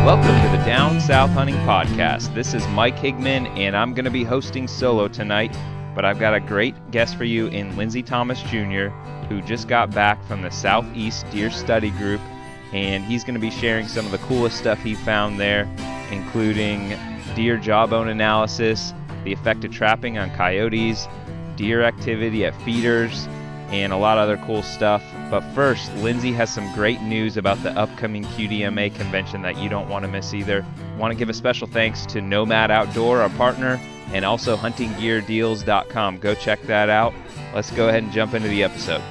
Welcome to the Down South Hunting Podcast. This is Mike Higman, and I'm going to be hosting solo tonight, but I've got a great guest for you in Lindsay Thomas Jr., who just got back from the Southeast Deer Study Group, and he's going to be sharing some of the coolest stuff he found there, including deer jawbone analysis, the effect of trapping on coyotes, deer activity at feeders, and a lot of other cool stuff. But first, Lindsay has some great news about the upcoming QDMA convention that you don't want to miss either. I want to give a special thanks to Nomad Outdoor, our partner, and also huntinggeardeals.com. Go check that out. Let's go ahead and jump into the episode.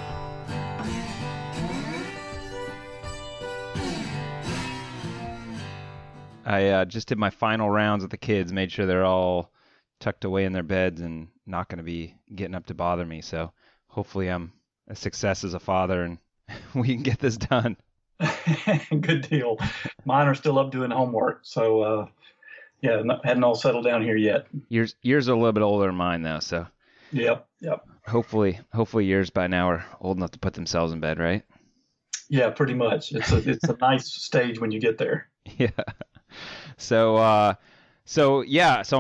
I just did my final rounds with the kids, made sure they're all tucked away in their beds and not going to be getting up to bother me. So hopefully I'm a success as a father and we can get this done. Good deal. Mine are still up doing homework. So, hadn't all settled down here yet. Yours are a little bit older than mine, though. So, Yep. Hopefully yours by now are old enough to put themselves in bed, right? Yeah, pretty much. It's a nice stage when you get there. Yeah. So I'm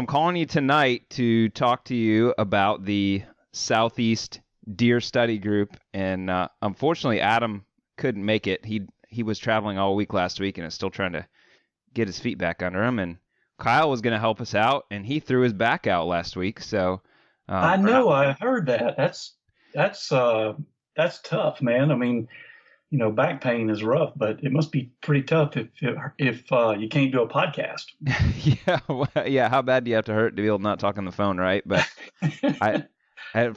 calling you tonight to talk to you about the Southeast Deer Study Group, and unfortunately Adam couldn't make it. He was traveling all week last week and is still trying to get his feet back under him, and Kyle was going to help us out, and he threw his back out last week. So I know, I heard that. That's tough, man. I mean, back pain is rough, but it must be pretty tough if you can't do a podcast. Yeah. How bad do you have to hurt to be able to not talk on the phone, right? But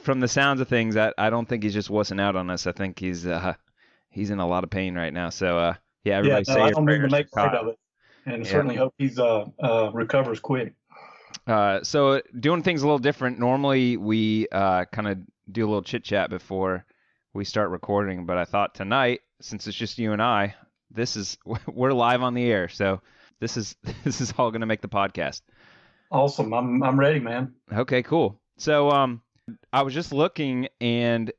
from the sounds of things, I don't think he's just wussing out on us. I think he's in a lot of pain right now. So everybody say I your don't mean to prayers make for light Kyle. of it, and certainly hope he's recovers quick. So doing things a little different. Normally we kind of do a little chit chat before we start recording, but I thought tonight, since it's just you and I, we're live on the air. So this is all going to make the podcast. Awesome. I'm ready, man. Okay, cool. So I was just looking and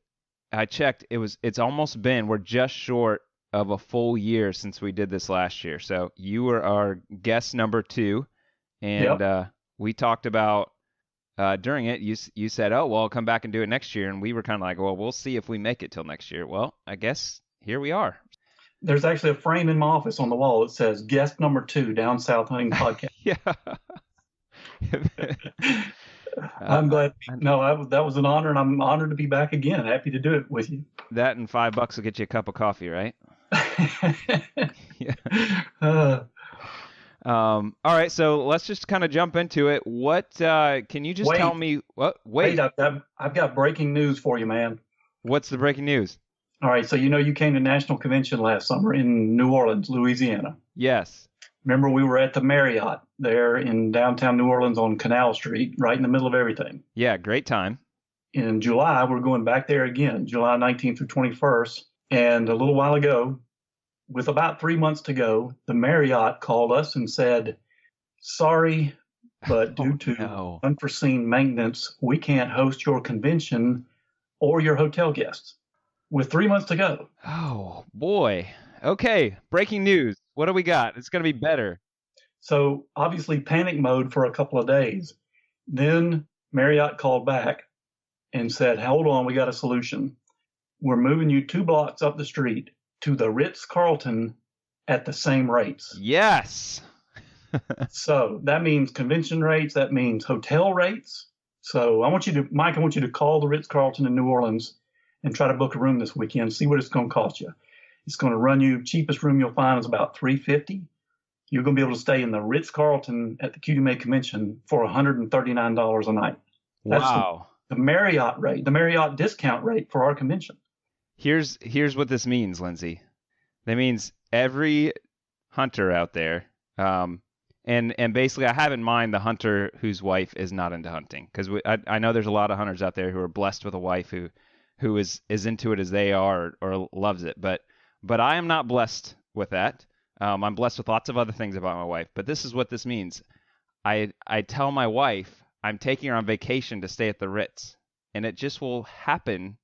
I checked. It's almost been, we're just short of a full year since we did this last year. So you were our guest number 2, and we talked about during it. You said, "Oh, well, I'll come back and do it next year," and we were kind of like, "Well, we'll see if we make it till next year." Well, I guess here we are. There's actually a frame in my office on the wall that says "Guest number 2, Down South Hunting Podcast." Yeah. I'm glad. No, that was an honor, and I'm honored to be back again. Happy to do it with you. That and $5 will get you a cup of coffee, right? Yeah. All right, so let's just kind of jump into it. What can you just tell me? What? Wait, I've got breaking news for you, man. What's the breaking news? All right, so you came to National Convention last summer in New Orleans, Louisiana. Yes. Remember, we were at the Marriott there in downtown New Orleans on Canal Street, right in the middle of everything. Yeah, great time. In July, we're going back there again, July 19th through 21st. And a little while ago, with about 3 months to go, the Marriott called us and said, "Sorry, but due to unforeseen maintenance, we can't host your convention or your hotel guests." With 3 months to go. Oh, boy. Okay, breaking news. What do we got? It's going to be better. So obviously panic mode for a couple of days. Then Marriott called back and said, "Hold on, we got a solution. We're moving you 2 blocks up the street to the Ritz-Carlton at the same rates." Yes. So that means convention rates. That means hotel rates. So Mike, I want you to call the Ritz-Carlton in New Orleans and try to book a room this weekend. See what it's going to cost you. It's going to run you, cheapest room you'll find is about $350. You're going to be able to stay in the Ritz-Carlton at the QDMA convention for $139 a night. That's wow. The Marriott rate, the Marriott discount rate for our convention. Here's what this means, Lindsay. That means every hunter out there, and basically I have in mind the hunter whose wife is not into hunting, because I know there's a lot of hunters out there who are blessed with a wife who is into it as they are or loves it, but I am not blessed with that. I'm blessed with lots of other things about my wife, but this is what this means. I tell my wife I'm taking her on vacation to stay at the Ritz, and it just will happen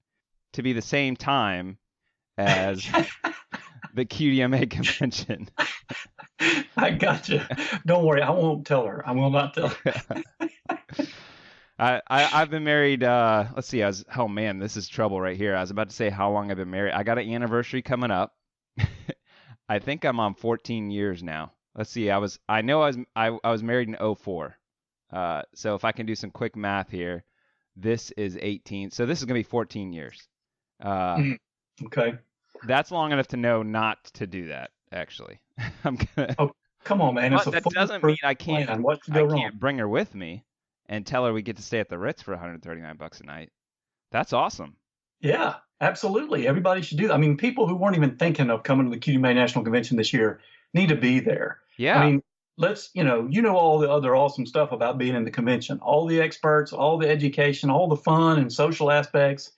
to be the same time as the QDMA convention. I got you. Don't worry, I won't tell her. I will not tell her. I've been married. Let's see. Oh man, this is trouble right here. I was about to say how long I've been married. I got an anniversary coming up. I think I'm on 14 years now. Let's see. I was married in '04. So if I can do some quick math here, this is 18. So this is gonna be 14 years. Okay. That's long enough to know not to do that. Actually, I'm gonna. Oh, come on, man. It's But a that doesn't mean I plan. can't. What could I go wrong? can't bring her with me and tell her we get to stay at the Ritz for $139 a night. That's awesome. Yeah, absolutely. Everybody should do that. I mean, people who weren't even thinking of coming to the QDMA National Convention this year need to be there. Yeah. I mean, you know all the other awesome stuff about being in the convention, all the experts, all the education, all the fun and social aspects.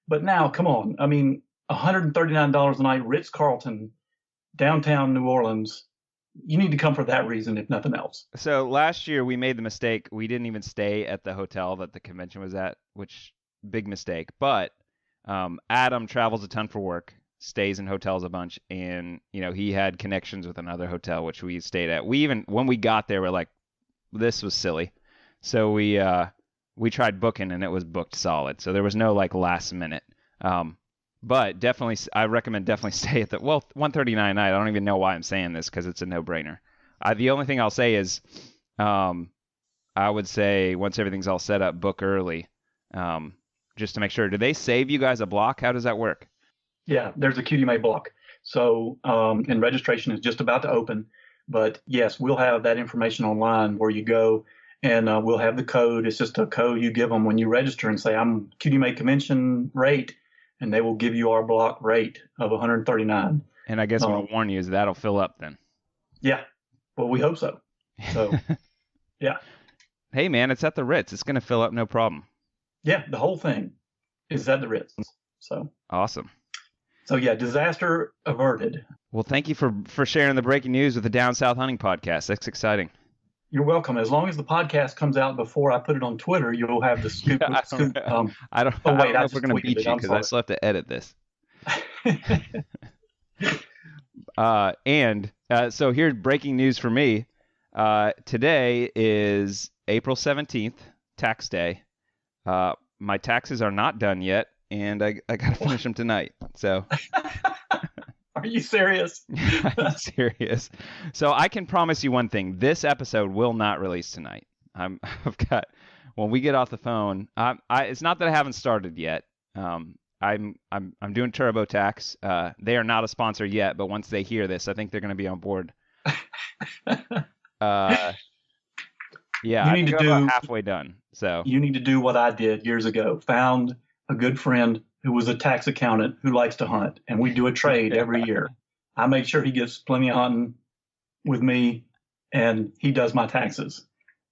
But now, come on. I mean, $139 a night, Ritz-Carlton, downtown New Orleans. You need to come for that reason, if nothing else. So last year we made the mistake. We didn't even stay at the hotel that the convention was at, which big mistake. But Adam travels a ton for work, stays in hotels a bunch, and he had connections with another hotel which we stayed at. When we got there, we're like, this was silly. So we tried booking and it was booked solid. So there was no like last minute. But definitely, I recommend definitely stay at $139 a night. I don't even know why I'm saying this because it's a no-brainer. The only thing I'll say is, I would say once everything's all set up, book early, just to make sure. Do they save you guys a block? How does that work? Yeah, there's a QDMA block. So, and registration is just about to open. But yes, we'll have that information online where you go, and we'll have the code. It's just a code you give them when you register and say, I'm QDMA convention rate, and they will give you our block rate of 139. And I guess what I'll warn you is that'll fill up then. Yeah. Well, we hope so. So, yeah. Hey, man, it's at the Ritz. It's going to fill up no problem. Yeah, the whole thing is at the Ritz. So awesome. So yeah, disaster averted. Well, thank you for sharing the breaking news with the Down South Hunting Podcast. That's exciting. You're welcome. As long as the podcast comes out before I put it on Twitter, you'll have the scoop. I don't know if we're going to beat you because I still have to edit this. So here's breaking news for me. Today is April 17th, tax day. My taxes are not done yet, and I got to finish them tonight. So. Are you serious? I'm serious. So I can promise you one thing: this episode will not release tonight. When we get off the phone. It's not that I haven't started yet. I'm doing TurboTax. They are not a sponsor yet, but once they hear this, I think they're going to be on board. Yeah, you need to do about halfway done. So you need to do what I did years ago. Found a good friend who was a tax accountant who likes to hunt, and we do a trade every year. I make sure he gets plenty of hunting with me, and he does my taxes.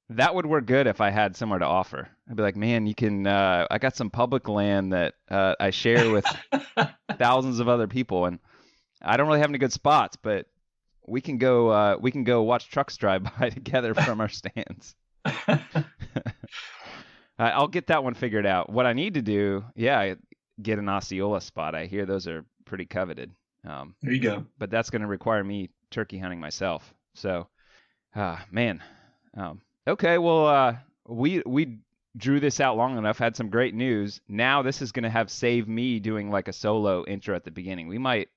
That would work good if I had somewhere to offer. I'd be like, man, you can. I got some public land that I share with thousands of other people, and I don't really have any good spots, but we can go watch trucks drive by together from our stands. I'll get that one figured out. What I need to do, get an Osceola spot. I hear those are pretty coveted. There you go. But that's going to require me turkey hunting myself. So, man. Okay, well, we drew this out long enough, had some great news. Now this is going to have saved me doing like a solo intro at the beginning. We might,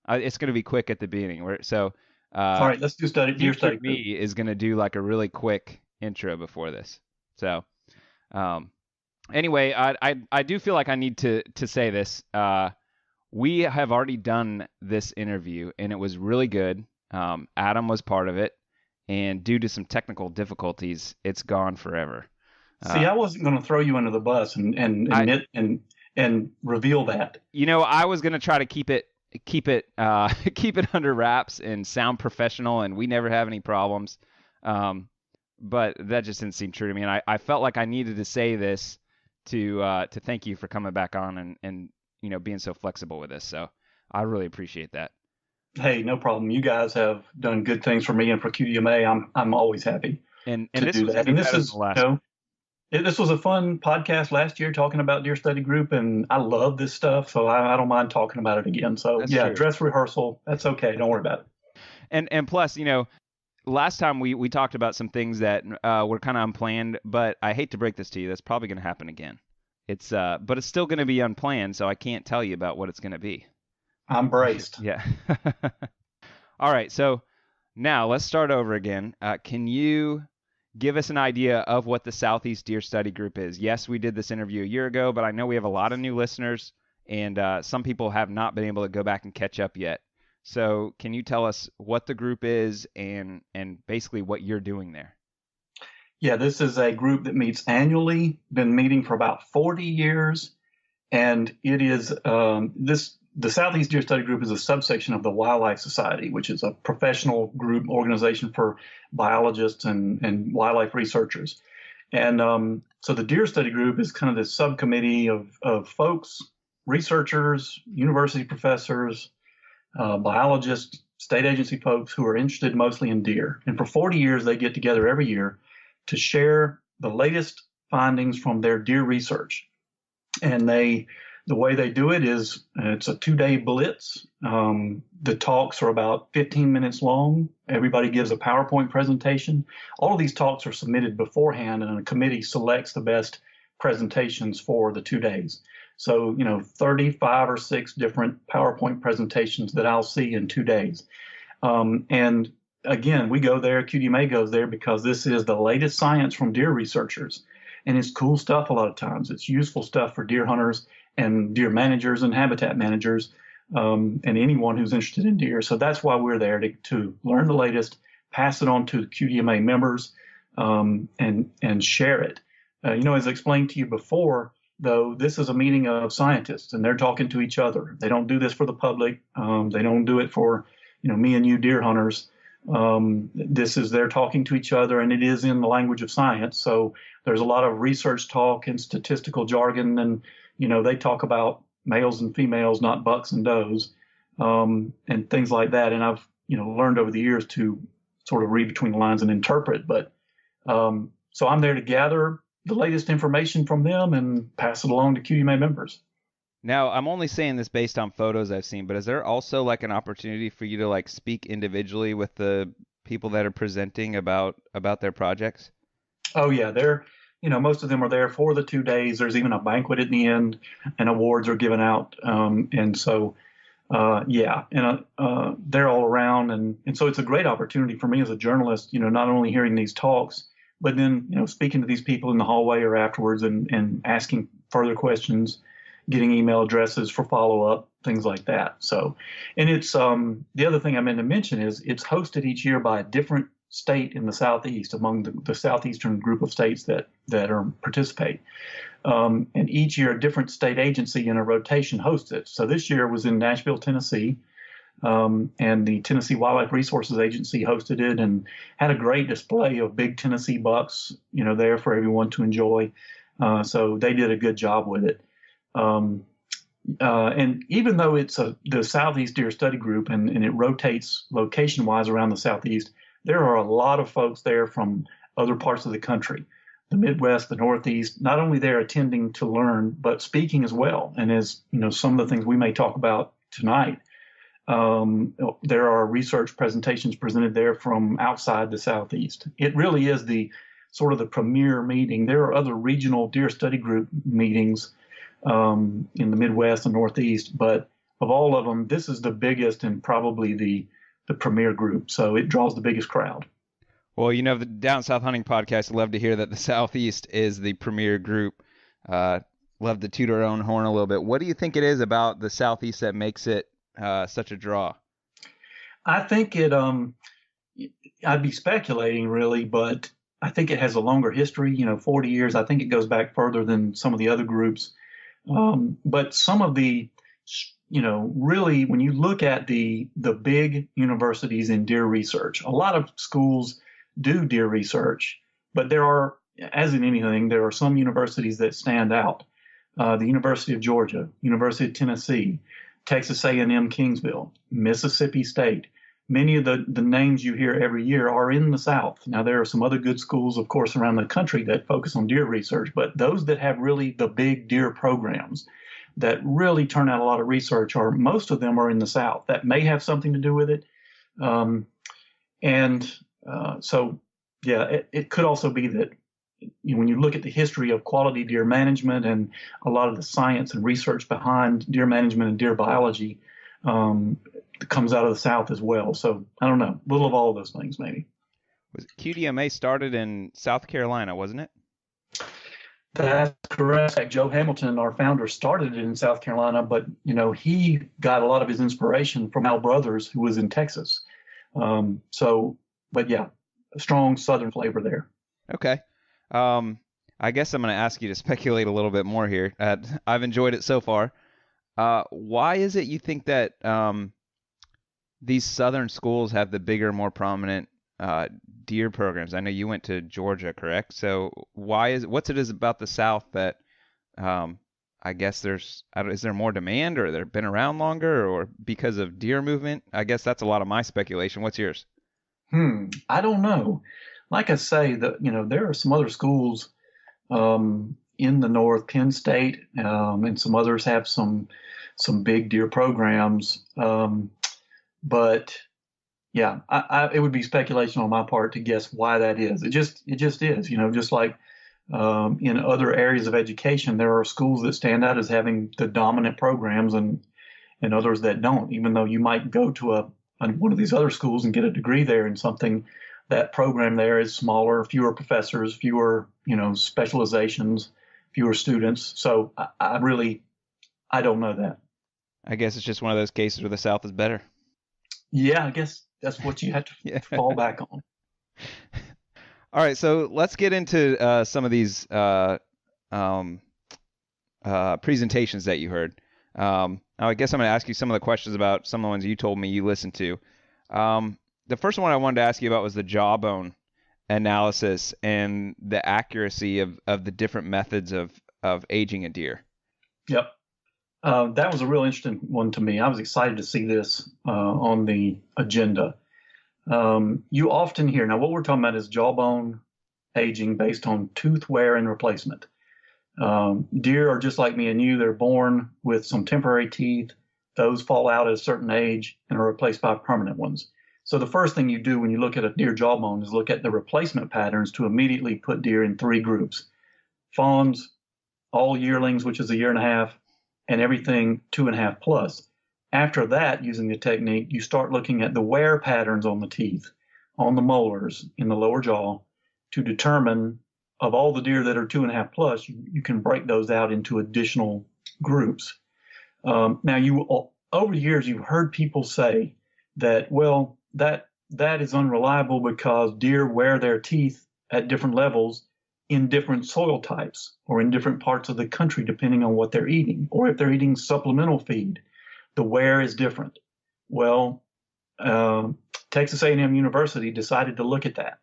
it's going to be quick at the beginning. All right, let's do deer study. Me is going to do like a really quick intro before this. So, anyway, I do feel like I need to say this. We have already done this interview, and it was really good. Adam was part of it, and due to some technical difficulties, it's gone forever. See, I wasn't going to throw you under the bus and admit and reveal that. I was going to try to keep it under wraps and sound professional, and we never have any problems. But that just didn't seem true to me, and I felt like I needed to say this to thank you for coming back on and being so flexible with this. So I really appreciate that. Hey, no problem. You guys have done good things for me and for QDMA. I'm always happy to this do that. And this is this was a fun podcast last year talking about Deer Study Group, and I love this stuff, so I don't mind talking about it again. So that's true. Dress rehearsal, that's okay. Don't worry about it. And plus, last time we talked about some things that were kind of unplanned, but I hate to break this to you, that's probably going to happen again. But it's still going to be unplanned, so I can't tell you about what it's going to be. I'm braced. Yeah. All right, so now let's start over again. Can you give us an idea of what the Southeast Deer Study Group is? Yes, we did this interview a year ago, but I know we have a lot of new listeners, and some people have not been able to go back and catch up yet. So can you tell us what the group is and basically what you're doing there? Yeah, this is a group that meets annually, been meeting for about 40 years. And it is the Southeast Deer Study Group is a subsection of the Wildlife Society, which is a professional group organization for biologists and wildlife researchers. And so the Deer Study Group is kind of this subcommittee of folks, researchers, university professors, biologists, state agency folks who are interested mostly in deer. And for 40 years, they get together every year to share the latest findings from their deer research. And the way they do it is it's a 2-day blitz. The talks are about 15 minutes long. Everybody gives a PowerPoint presentation. All of these talks are submitted beforehand, and a committee selects the best presentations for the 2 days. So, 35 or 6 different PowerPoint presentations that I'll see in 2 days. And again, we go there, QDMA goes there because this is the latest science from deer researchers. And it's cool stuff a lot of times. It's useful stuff for deer hunters and deer managers and habitat managers, and anyone who's interested in deer. So that's why we're there to learn the latest, pass it on to the QDMA members, and share it. As I explained to you before, though, this is a meeting of scientists, and they're talking to each other. They don't do this for the public. They don't do it for, me and you deer hunters. They're talking to each other, and it is in the language of science. So there's a lot of research talk and statistical jargon, and, they talk about males and females, not bucks and does, and things like that. And I've, learned over the years to sort of read between the lines and interpret. But so I'm there to gather the latest information from them and pass it along to QDMA members. Now, I'm only saying this based on photos I've seen, but is there also like an opportunity for you to like speak individually with the people that are presenting about their projects? Oh yeah, most of them are there for the 2 days. There's even a banquet at the end, and awards are given out. And so, they're all around, and so it's a great opportunity for me as a journalist. Not only hearing these talks, but then speaking to these people in the hallway or afterwards, and asking further questions, getting email addresses for follow-up, things like that. So, and it's the other thing I meant to mention is it's hosted each year by a different state in the Southeast, among the southeastern group of states that participate. And each year a different state agency in a rotation hosts it. So this year was in Nashville, Tennessee, and the Tennessee Wildlife Resources Agency hosted it and had a great display of big Tennessee bucks, there for everyone to enjoy. So they did a good job with it. And even though it's the Southeast Deer Study Group and it rotates location-wise around the Southeast, there are a lot of folks there from other parts of the country, the Midwest, the Northeast, not only there attending to learn, but speaking as well. And as some of the things we may talk about tonight, there are research presentations presented there from outside the Southeast. It really is the sort of the premier meeting. There are other regional deer study group meetings in the Midwest and Northeast, but of all of them, this is the biggest and probably the premier group. So it draws the biggest crowd. Well, the Down South Hunting Podcast, I love to hear that the Southeast is the premier group. Love to toot our own horn a little bit. What do you think it is about the Southeast that makes it such a draw? I think I'd be speculating really, but I think it has a longer history, 40 years. I think it goes back further than some of the other groups. But some of the, really when you look at the big universities in deer research, a lot of schools do deer research, but there are, as in anything, there are some universities that stand out. The University of Georgia, University of Tennessee, Texas A&M Kingsville, Mississippi State. Many of the names you hear every year are in the South. Now, there are some other good schools, of course, around the country that focus on deer research, but those that have really the big deer programs that really turn out a lot of research, or most of them are in the South. That may have something to do with it. And it could also be that when you look at the history of quality deer management and a lot of the science and research behind deer management and deer biology it comes out of the South as well. So I don't know, a little of all of those things maybe. Was QDMA started in South Carolina, wasn't it? That's correct. Joe Hamilton, our founder, started it in South Carolina, but he got a lot of his inspiration from Al Brothers, who was in Texas. But yeah, a strong Southern flavor there. Okay. I guess I'm going to ask you to speculate a little bit more here. I've enjoyed it so far. Why is it you think that these Southern schools have the bigger, more prominent deer programs? I know you went to Georgia, correct? So what's it is about the South that I guess is there more demand, or they've been around longer, or because of deer movement? I guess that's a lot of my speculation. What's yours? I don't know. Like I say, there are some other schools in the North, Penn State, and some others have some big deer programs. But yeah, it would be speculation on my part to guess why that is. It just is, just like in other areas of education, there are schools that stand out as having the dominant programs and others that don't, even though you might go to one of these other schools and get a degree there in something. That program there is smaller, fewer professors, fewer, specializations, fewer students. So I don't know that. I guess it's just one of those cases where the South is better. Yeah, I guess that's what you have to fall back on. All right, so let's get into some of these presentations that you heard. I guess I'm going to ask you some of the questions about some of the ones you told me you listened to. The first one I wanted to ask you about was the jawbone analysis and the accuracy of the different methods of aging a deer. Yep. That was a real interesting one to me. I was excited to see this on the agenda. You often hear, now what we're talking about is jawbone aging based on tooth wear and replacement. Deer are just like me and you. They're born with some temporary teeth. Those fall out at a certain age and are replaced by permanent ones. So the first thing you do when you look at a deer jawbone is look at the replacement patterns to immediately put deer in three groups: fawns, all yearlings, which is a year and a half, and everything 2.5 plus. After that, using the technique, you start looking at the wear patterns on the teeth, on the molars in the lower jaw, to determine of all the deer that are 2.5 plus, you can break those out into additional groups. Now, over the years, you've heard people say that, well, that is unreliable because deer wear their teeth at different levels in different soil types or in different parts of the country, depending on what they're eating, or if they're eating supplemental feed, the wear is different. Well, Texas A&M University decided to look at that.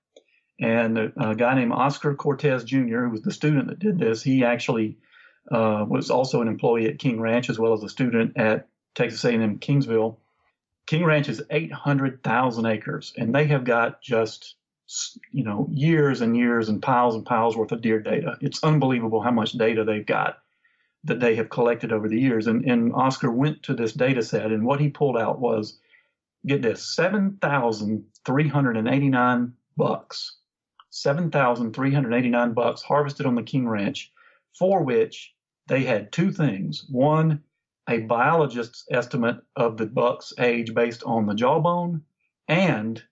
And a guy named Oscar Cortez Jr., who was the student that did this, he actually was also an employee at King Ranch as well as a student at Texas A&M Kingsville. King Ranch is 800,000 acres, and they have got just, years and years and piles worth of deer data. It's unbelievable how much data they've got that they have collected over the years. And Oscar went to this data set, and what he pulled out was, get this, 7,389 bucks. 7,389 bucks harvested on the King Ranch, for which they had two things. One, a biologist's estimate of the buck's age based on the jawbone, and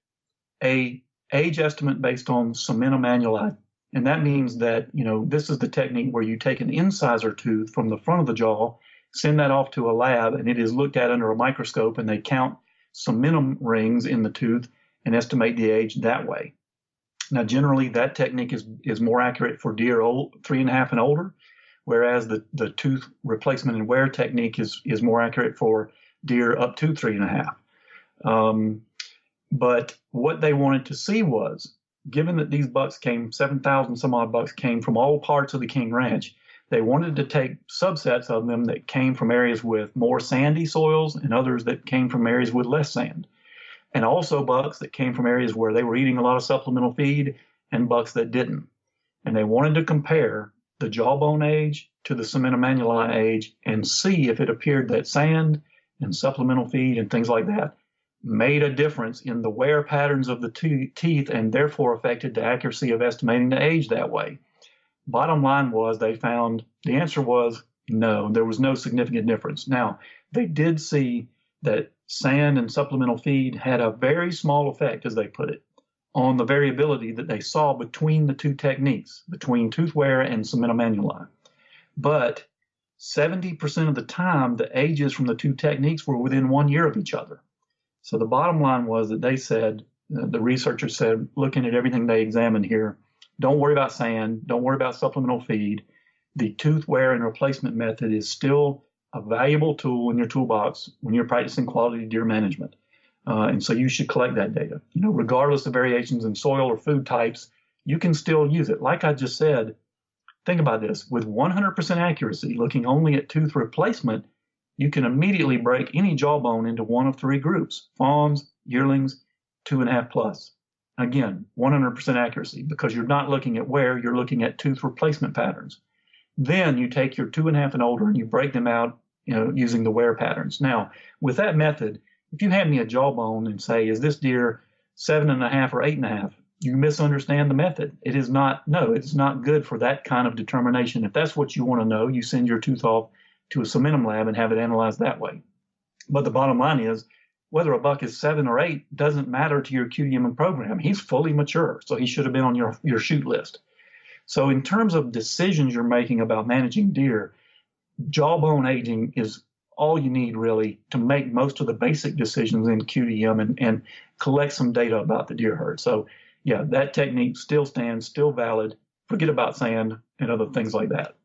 a age estimate based on cementum annuli. And that means that, this is the technique where you take an incisor tooth from the front of the jaw, send that off to a lab, and it is looked at under a microscope, and they count cementum rings in the tooth and estimate the age that way. Now, generally, that technique is more accurate for deer 3.5 and older, whereas the tooth replacement and wear technique is more accurate for deer up to 3.5. But what they wanted to see was, given that these bucks 7,000 some odd bucks came from all parts of the King Ranch, they wanted to take subsets of them that came from areas with more sandy soils and others that came from areas with less sand. And also bucks that came from areas where they were eating a lot of supplemental feed and bucks that didn't. And they wanted to compare the jawbone age to the cementum annuli age and see if it appeared that sand and supplemental feed and things like that made a difference in the wear patterns of the teeth and therefore affected the accuracy of estimating the age that way. Bottom line was they found the answer was no, there was no significant difference. Now, they did see that sand and supplemental feed had a very small effect, as they put it, on the variability that they saw between the two techniques, between tooth wear and cemento manuli. But 70% of the time, the ages from the two techniques were within 1 year of each other. So the bottom line was that they said, the researchers said, looking at everything they examined here, don't worry about sand, don't worry about supplemental feed. The tooth wear and replacement method is still a valuable tool in your toolbox when you're practicing quality deer management. And so you should collect that data. Regardless of variations in soil or food types, you can still use it. Like I just said, think about this. With 100% accuracy, looking only at tooth replacement, you can immediately break any jawbone into one of three groups: fawns, yearlings, 2.5 plus. Again, 100% accuracy, because you're not looking at wear, you're looking at tooth replacement patterns. Then you take your 2.5 and older and you break them out, using the wear patterns. Now, with that method, if you hand me a jawbone and say, is this deer 7.5 or 8.5? You misunderstand the method. It's not good for that kind of determination. If that's what you want to know, you send your tooth off to a cementum lab and have it analyzed that way. But the bottom line is, whether a buck is 7 or 8 doesn't matter to your QDMA program. He's fully mature, so he should have been on your shoot list. So in terms of decisions you're making about managing deer, jawbone aging is all you need really to make most of the basic decisions in QDM and collect some data about the deer herd. So yeah, that technique still stands, still valid. Forget about sand and other things like that.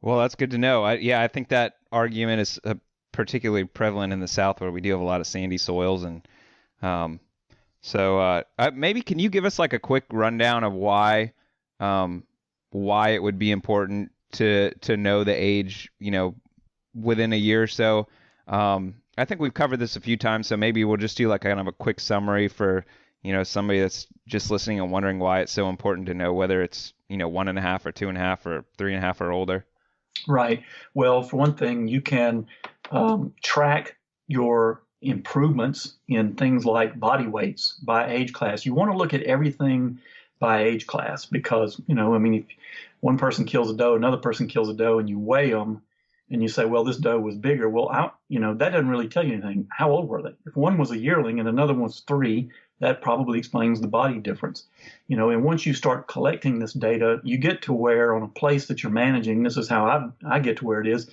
Well, that's good to know. I think that argument is particularly prevalent in the South, where we do have a lot of sandy soils. And maybe can you give us like a quick rundown of why it would be important to know the age, within a year or so? I think we've covered this a few times, so maybe we'll just do like kind of a quick summary for, somebody that's just listening and wondering why it's so important to know whether it's, 1.5 or 2.5 or 3.5 or older. Right. Well, for one thing, you can track your improvements in things like body weights by age class. You want to look at everything by age class because, if one person kills a doe, another person kills a doe, and you weigh them and you say, well, this doe was bigger. Well, that doesn't really tell you anything. How old were they? If one was a yearling and another one was 3, that probably explains the body difference. And once you start collecting this data, you get to where on a place that you're managing, this is how I get to where it is.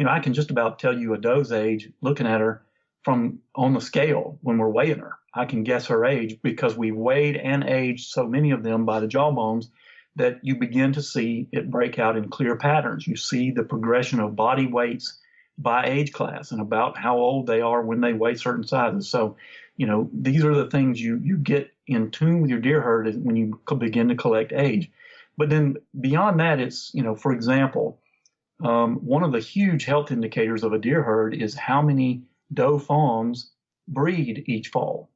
I can just about tell you a doe's age looking at her from on the scale when we're weighing her. I can guess her age because we weighed and aged so many of them by the jawbones that you begin to see it break out in clear patterns. You see the progression of body weights by age class and about how old they are when they weigh certain sizes. So, these are the things you get in tune with your deer herd when you begin to collect age. But then beyond that, it's, for example, one of the huge health indicators of a deer herd is how many doe fawns breed each fall.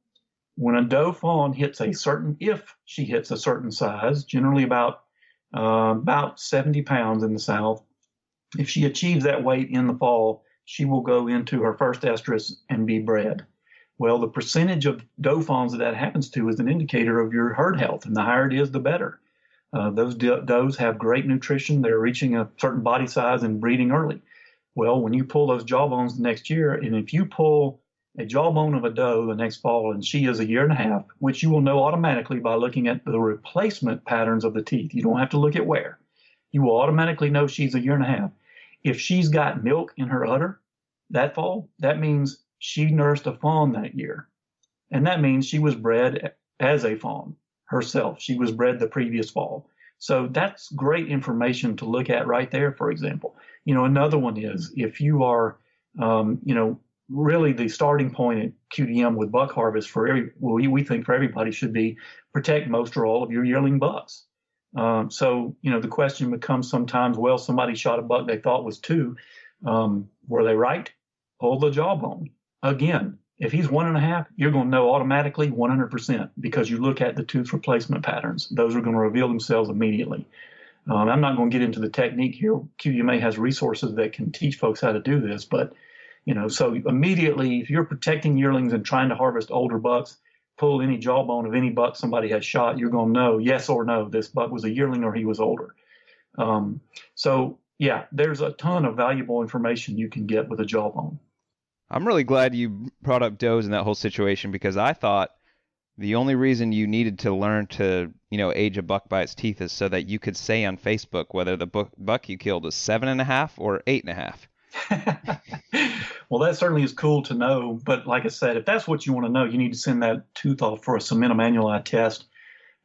When a doe fawn if she hits a certain size, generally about 70 pounds in the South, if she achieves that weight in the fall, she will go into her first estrus and be bred. Well, the percentage of doe fawns that happens to is an indicator of your herd health, and the higher it is, the better. Those does have great nutrition. They're reaching a certain body size and breeding early. Well, when you pull those jawbones the next year, and if you pull a jawbone of a doe the next fall and she is 1.5 years, which you will know automatically by looking at the replacement patterns of the teeth. You don't have to look at wear. You will automatically know she's 1.5 years. If she's got milk in her udder that fall, that means she nursed a fawn that year. And that means she was bred as a fawn herself. She was bred the previous fall. So that's great information to look at right there, for example. Another one is if you are, really the starting point at QDM with buck harvest we think for everybody should be protect most or all of your yearling bucks. So the question becomes sometimes, well, somebody shot a buck they thought was 2. Were they right? Pull the jawbone. Again, if he's 1.5, you're going to know automatically 100% because you look at the tooth replacement patterns. Those are going to reveal themselves immediately. I'm not going to get into the technique here. QDMA has resources that can teach folks how to do this, but So immediately, if you're protecting yearlings and trying to harvest older bucks, pull any jawbone of any buck somebody has shot, you're going to know yes or no, this buck was a yearling or he was older. So yeah, there's a ton of valuable information you can get with a jawbone. I'm really glad you brought up does in that whole situation, because I thought the only reason you needed to learn to, age a buck by its teeth is so that you could say on Facebook whether the buck you killed was 7.5 or 8.5. Well, that certainly is cool to know. But like I said, if that's what you want to know, you need to send that tooth off for a cementum annuli test,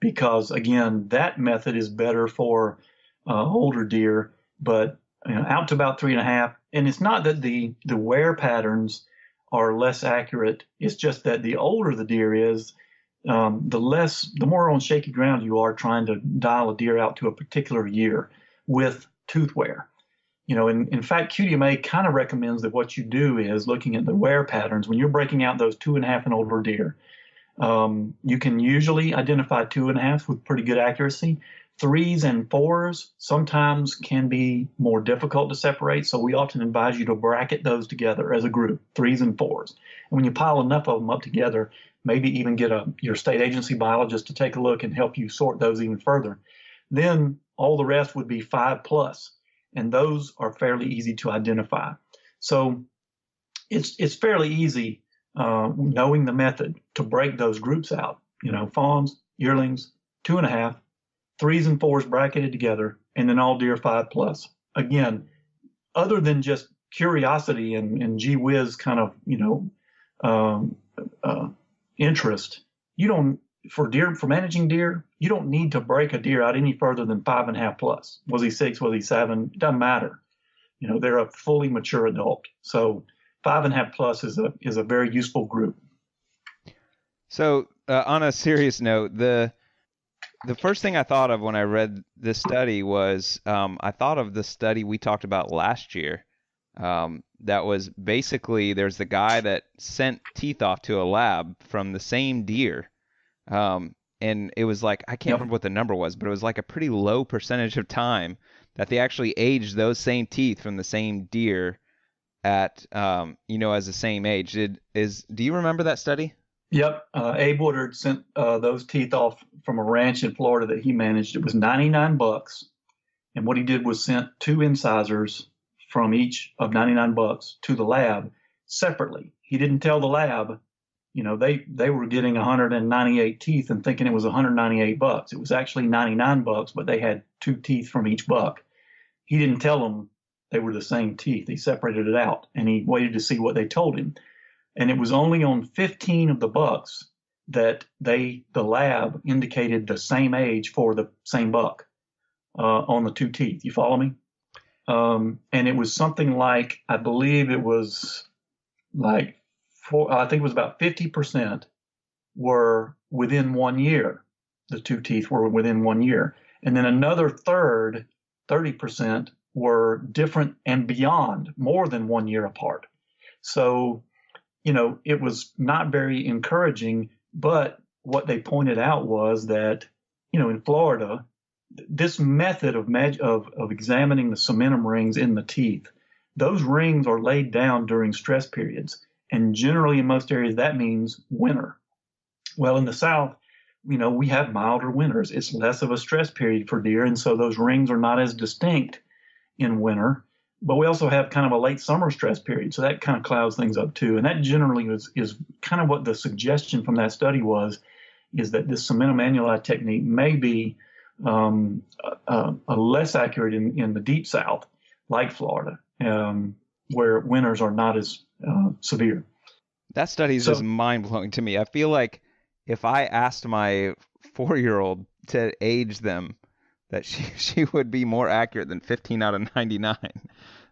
because again, that method is better for older deer, but out to about 3.5. And it's not that the wear patterns are less accurate. It's just that the older the deer is, the more on shaky ground you are trying to dial a deer out to a particular year with tooth wear. In fact, QDMA kind of recommends that what you do is looking at the wear patterns. When you're breaking out those 2.5 and older deer, you can usually identify 2.5s with pretty good accuracy. 3s and 4s sometimes can be more difficult to separate, so we often advise you to bracket those together as a group, 3s and 4s. And when you pile enough of them up together, maybe even get your state agency biologist to take a look and help you sort those even further. Then all the rest would be 5+, and those are fairly easy to identify. So it's fairly easy, knowing the method, to break those groups out. Fawns, yearlings, 2.5, 3s and 4s bracketed together, and then all deer 5+. Again, other than just curiosity and gee whiz kind of interest, for managing deer, you don't need to break a deer out any further than 5.5+. Was he 6? Was he 7? It doesn't matter. They're a fully mature adult. So 5.5+ is a very useful group. So on a serious note, the first thing I thought of when I read this study was I thought of the study we talked about last year. That was basically, there's the guy that sent teeth off to a lab from the same deer. And it was like, I can't remember what the number was, but it was like a pretty low percentage of time that they actually aged those same teeth from the same deer at, as the same age. Do you remember that study? Yep. Abe Woodard sent those teeth off from a ranch in Florida that he managed. It was 99 bucks. And what he did was sent 2 incisors from each of 99 bucks to the lab separately. He didn't tell the lab, they were getting 198 teeth and thinking it was 198 bucks. It was actually 99 bucks, but they had 2 teeth from each buck. He didn't tell them they were the same teeth. He separated it out, and he waited to see what they told him. And it was only on 15 of the bucks that the lab indicated the same age for the same buck on the 2 teeth. You follow me? And it was something like, I believe it was like, I think it was about 50% were within 1 year. The 2 teeth were within 1 year. And then another third, 30%, were different and beyond, more than 1 year apart. So, it was not very encouraging, but what they pointed out was that, in Florida, this method of examining the cementum rings in the teeth, those rings are laid down during stress periods. And generally in most areas, that means winter. Well, in the South, we have milder winters. It's less of a stress period for deer. And so those rings are not as distinct in winter. But we also have kind of a late summer stress period. So that kind of clouds things up too. And that generally is kind of what the suggestion from that study was, is that this cementum annuli technique may be less accurate in the deep South, like Florida, where winters are not as severe. That study is just mind-blowing to me. I feel like if I asked my 4-year-old to age them, that she would be more accurate than 15 out of 99.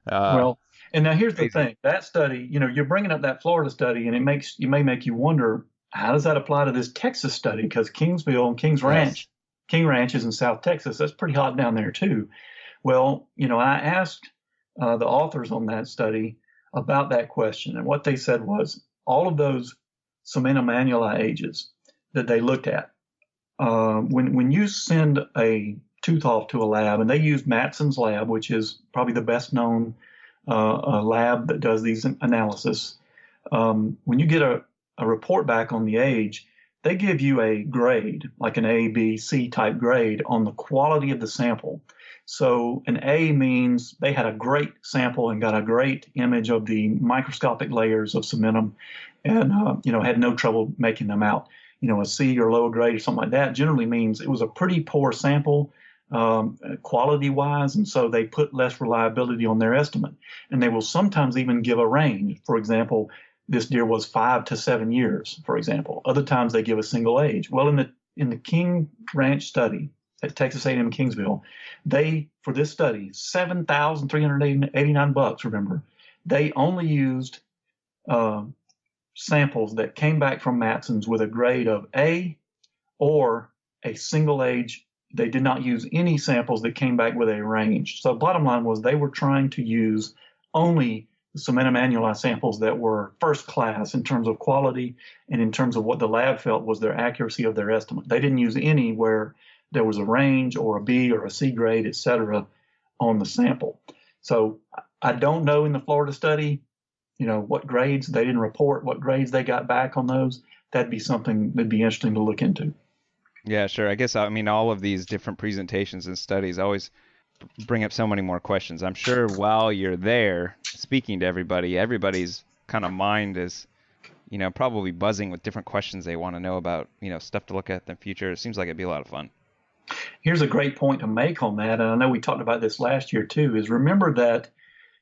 Well, and now here's the thing. That study, you're bringing up that Florida study, and it may make you wonder, how does that apply to this Texas study? Because Kingsville and King Ranch is in South Texas. That's pretty hot down there too. Well, I asked the authors on that study about that question, and what they said was all of those cementum annuli ages that they looked at, when you send a tooth off to a lab, and they used Matson's lab, which is probably the best known a lab that does these analysis. When you get a report back on the age, they give you a grade, like an A, B, C type grade on the quality of the sample. So an A means they had a great sample and got a great image of the microscopic layers of cementum and, had no trouble making them out. A C or lower grade or something like that generally means it was a pretty poor sample quality wise. And so they put less reliability on their estimate. And they will sometimes even give a range. For example, this deer was 5 to 7 years, for example. Other times they give a single age. Well, in the King Ranch study at Texas A&M Kingsville, for this study, $7,389, remember, they only used samples that came back from Matson's with a grade of A or a single age. They did not use any samples that came back with a range. So bottom line was they were trying to use only the cementum annuli samples that were first class in terms of quality and in terms of what the lab felt was their accuracy of their estimate. They didn't use any where there was a range or a B or a C grade, et cetera, on the sample. So I don't know in the Florida study, what grades they didn't report, what grades they got back on those. That'd be something that'd be interesting to look into. Yeah, sure. I guess, all of these different presentations and studies always bring up so many more questions. I'm sure while you're there speaking to everybody's kind of mind is, probably buzzing with different questions they want to know about, stuff to look at in the future. It seems like it'd be a lot of fun. Here's a great point to make on that, and I know we talked about this last year too, is remember that,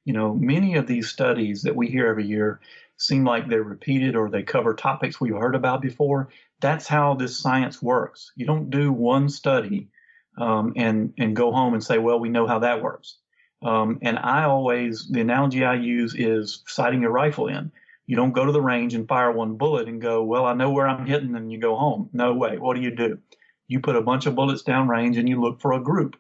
many of these studies that we hear every year seem like they're repeated or they cover topics we've heard about before. That's how this science works. You don't do one study and go home and say, well, we know how that works. And the analogy I use is sighting a rifle in. You don't go to the range and fire one bullet and go, well, I know where I'm hitting, and you go home. No way. What do? You put a bunch of bullets down range and you look for a group.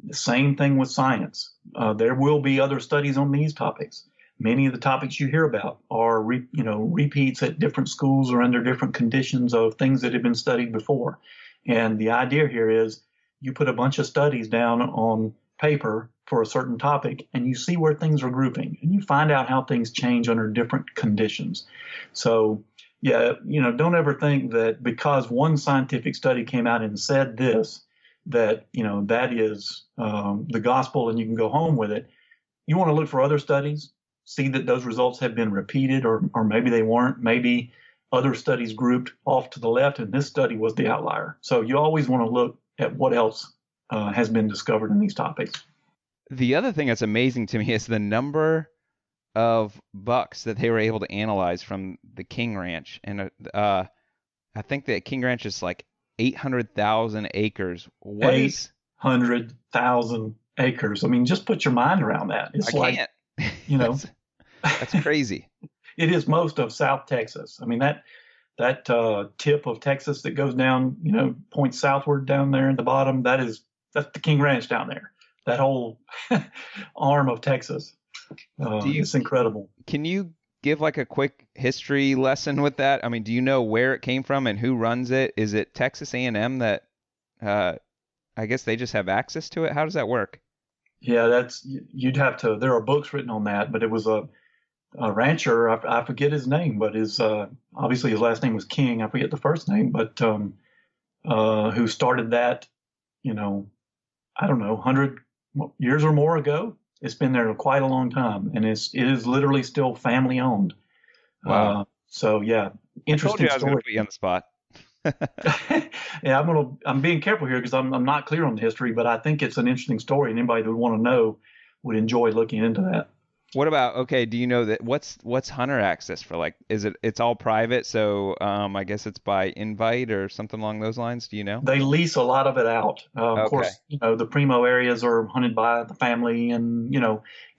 The same thing with science. There will be other studies on these topics. Many of the topics you hear about are, repeats at different schools or under different conditions of things that have been studied before. And the idea here is you put a bunch of studies down on paper for a certain topic and you see where things are grouping and you find out how things change under different conditions. So, yeah, don't ever think that because one scientific study came out and said this, that, that is the gospel and you can go home with it. You want to look for other studies, see that those results have been repeated or maybe they weren't. Maybe other studies grouped off to the left and this study was the outlier. So you always want to look at what else has been discovered in these topics. The other thing that's amazing to me is the number of bucks that they were able to analyze from the King Ranch. And I think that King Ranch is like 800,000 acres. 800,000 acres. I mean, just put your mind around that. It's can't. That's crazy. It is most of South Texas. I mean, that tip of Texas that goes down, points southward down there at the bottom, that's the King Ranch down there. That whole arm of Texas. It's incredible. Can you give like a quick history lesson with that? I mean, do you know where it came from and who runs it? Is it Texas A&M that I guess they just have access to it? How does that work? Yeah, you'd have to. There are books written on that, but it was a rancher. I forget his name, but obviously his last name was King. I forget the first name, but who started that? I don't know, 100 years or more ago. It's been there quite a long time, and it is literally still family owned. Wow. So yeah, interesting I told you I was going to put you on the spot. Yeah, I'm being careful here because I'm not clear on the history, but I think it's an interesting story, and anybody that would want to know would enjoy looking into that. What about, do you know that what's hunter access for? Like, it's all private, so I guess it's by invite or something along those lines? Do you know? They lease a lot of it out. Of course, the primo areas are hunted by the family and,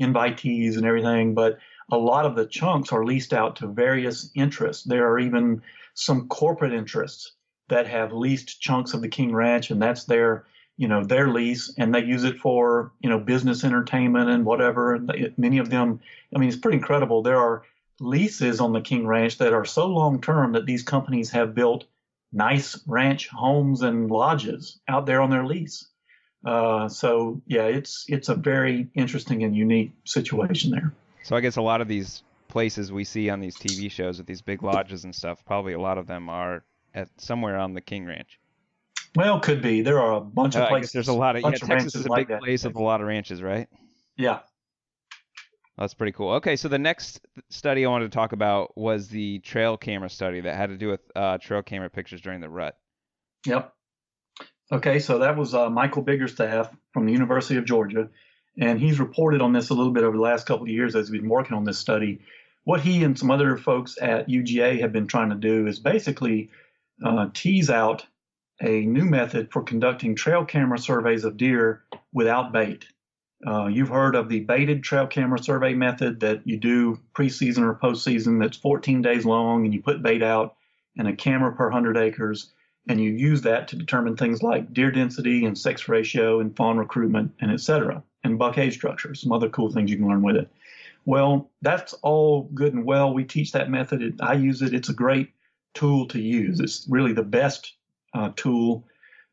invitees and everything, but a lot of the chunks are leased out to various interests. There are even some corporate interests that have leased chunks of the King Ranch, and that's their lease, and they use it for, business entertainment and whatever. And many of them, it's pretty incredible. There are leases on the King Ranch that are so long-term that these companies have built nice ranch homes and lodges out there on their lease. So yeah, it's a very interesting and unique situation there. So I guess a lot of these places we see on these TV shows with these big lodges and stuff, probably a lot of them are at somewhere on the King Ranch. Well, could be. There are a bunch of I guess there's a places, lot of, yeah, bunch of Texas is ranches a like big that. place with a lot of ranches, right? Yeah. That's pretty cool. Okay, so the next study I wanted to talk about was the trail camera study that had to do with trail camera pictures during the rut. Yep. Okay, so that was Michael Biggerstaff from the University of Georgia, and he's reported on this a little bit over the last couple of years as we've been working on this study. What he and some other folks at UGA have been trying to do is basically tease out a new method for conducting trail camera surveys of deer without bait. You've heard of the baited trail camera survey method that you do preseason or postseason that's 14 days long, and you put bait out and a camera per 100 acres, and you use that to determine things like deer density and sex ratio and fawn recruitment and et cetera, and buck age structure, some other cool things you can learn with it. Well, that's all good and well. We teach that method. I use it. It's a great tool to use. It's really the best tool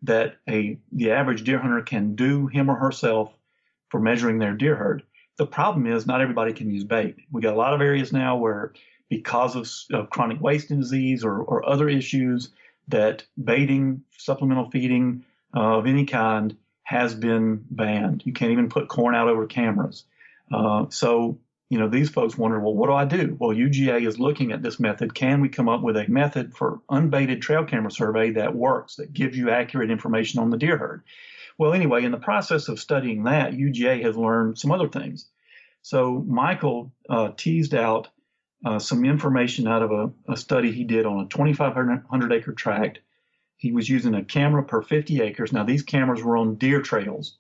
that the average deer hunter can do him or herself for measuring their deer herd. The problem is not everybody can use bait. We got a lot of areas now where, because of chronic wasting disease or other issues, that baiting, supplemental feeding of any kind has been banned. You can't even put corn out over cameras. So these folks wonder, well, what do I do? Well, UGA is looking at this method. Can we come up with a method for unbaited trail camera survey that works, that gives you accurate information on the deer herd? Well, anyway, in the process of studying that, UGA has learned some other things. So Michael teased out some information out of a study he did on a 2,500 acre tract. He was using a camera per 50 acres. Now, these cameras were on deer trails.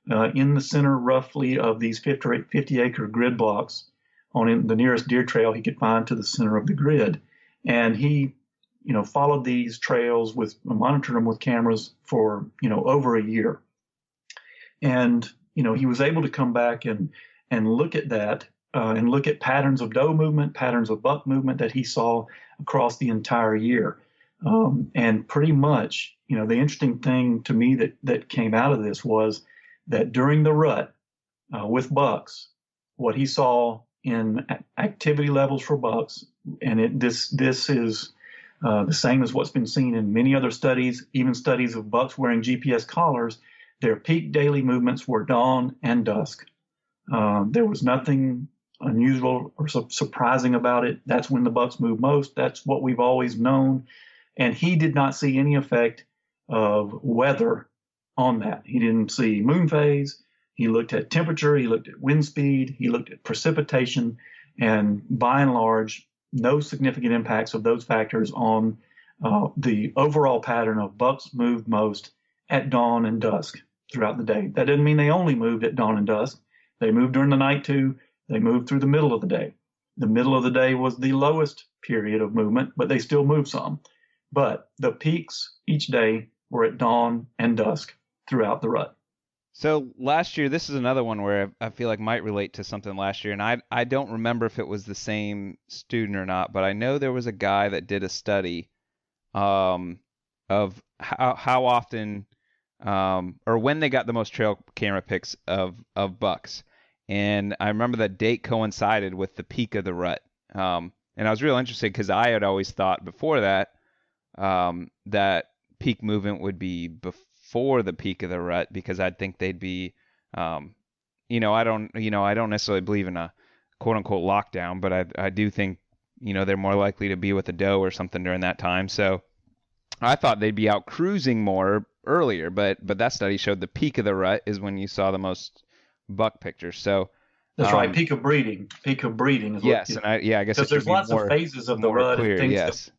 In the center, roughly, of these 50 acre grid blocks, on the nearest deer trail he could find to the center of the grid. And he followed these trails monitored them with cameras for, over a year. And, he was able to come back and look at that and look at patterns of doe movement, patterns of buck movement that he saw across the entire year. And pretty much, the interesting thing to me that came out of this was that during the rut with bucks, what he saw in activity levels for bucks, and this is the same as what's been seen in many other studies, even studies of bucks wearing GPS collars, their peak daily movements were dawn and dusk. There was nothing unusual or surprising about it. That's when the bucks move most. That's what we've always known. And he did not see any effect of weather on that. He didn't see moon phase. He looked at temperature. He looked at wind speed. He looked at precipitation. And by and large, no significant impacts of those factors on the overall pattern of bucks moved most at dawn and dusk throughout the day. That didn't mean they only moved at dawn and dusk. They moved during the night too. They moved through the middle of the day. The middle of the day was the lowest period of movement, but they still moved some. But the peaks each day were at dawn and dusk throughout the rut. So last year, this is another one where I feel like might relate to something last year, and I don't remember if it was the same student or not, but I know there was a guy that did a study of how often or when they got the most trail camera pics of bucks. And I remember that date coincided with the peak of the rut. And I was real interested because I had always thought before that that peak movement would be before the peak of the rut, because I'd think they'd be, I don't necessarily believe in a quote unquote lockdown, but I do think, they're more likely to be with a doe or something during that time. So I thought they'd be out cruising more earlier, but that study showed the peak of the rut is when you saw the most buck pictures. So that's right. Peak of breeding is yes. And I guess because there's lots of phases of the rut clear, and things yes.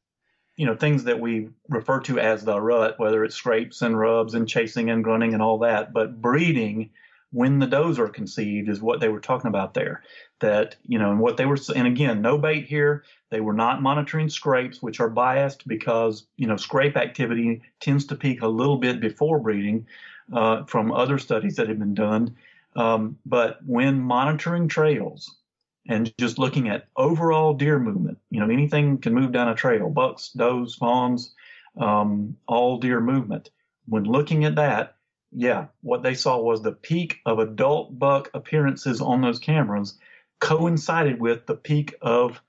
Things that we refer to as the rut, whether it's scrapes and rubs and chasing and grunting and all that. But breeding, when the does are conceived, is what they were talking about there. That, and what they were, and again, no bait here. They were not monitoring scrapes, which are biased because, scrape activity tends to peak a little bit before breeding from other studies that have been done. But when monitoring trails and just looking at overall deer movement, anything can move down a trail, bucks, does, fawns, all deer movement. When looking at that, what they saw was the peak of adult buck appearances on those cameras. coincided with the peak of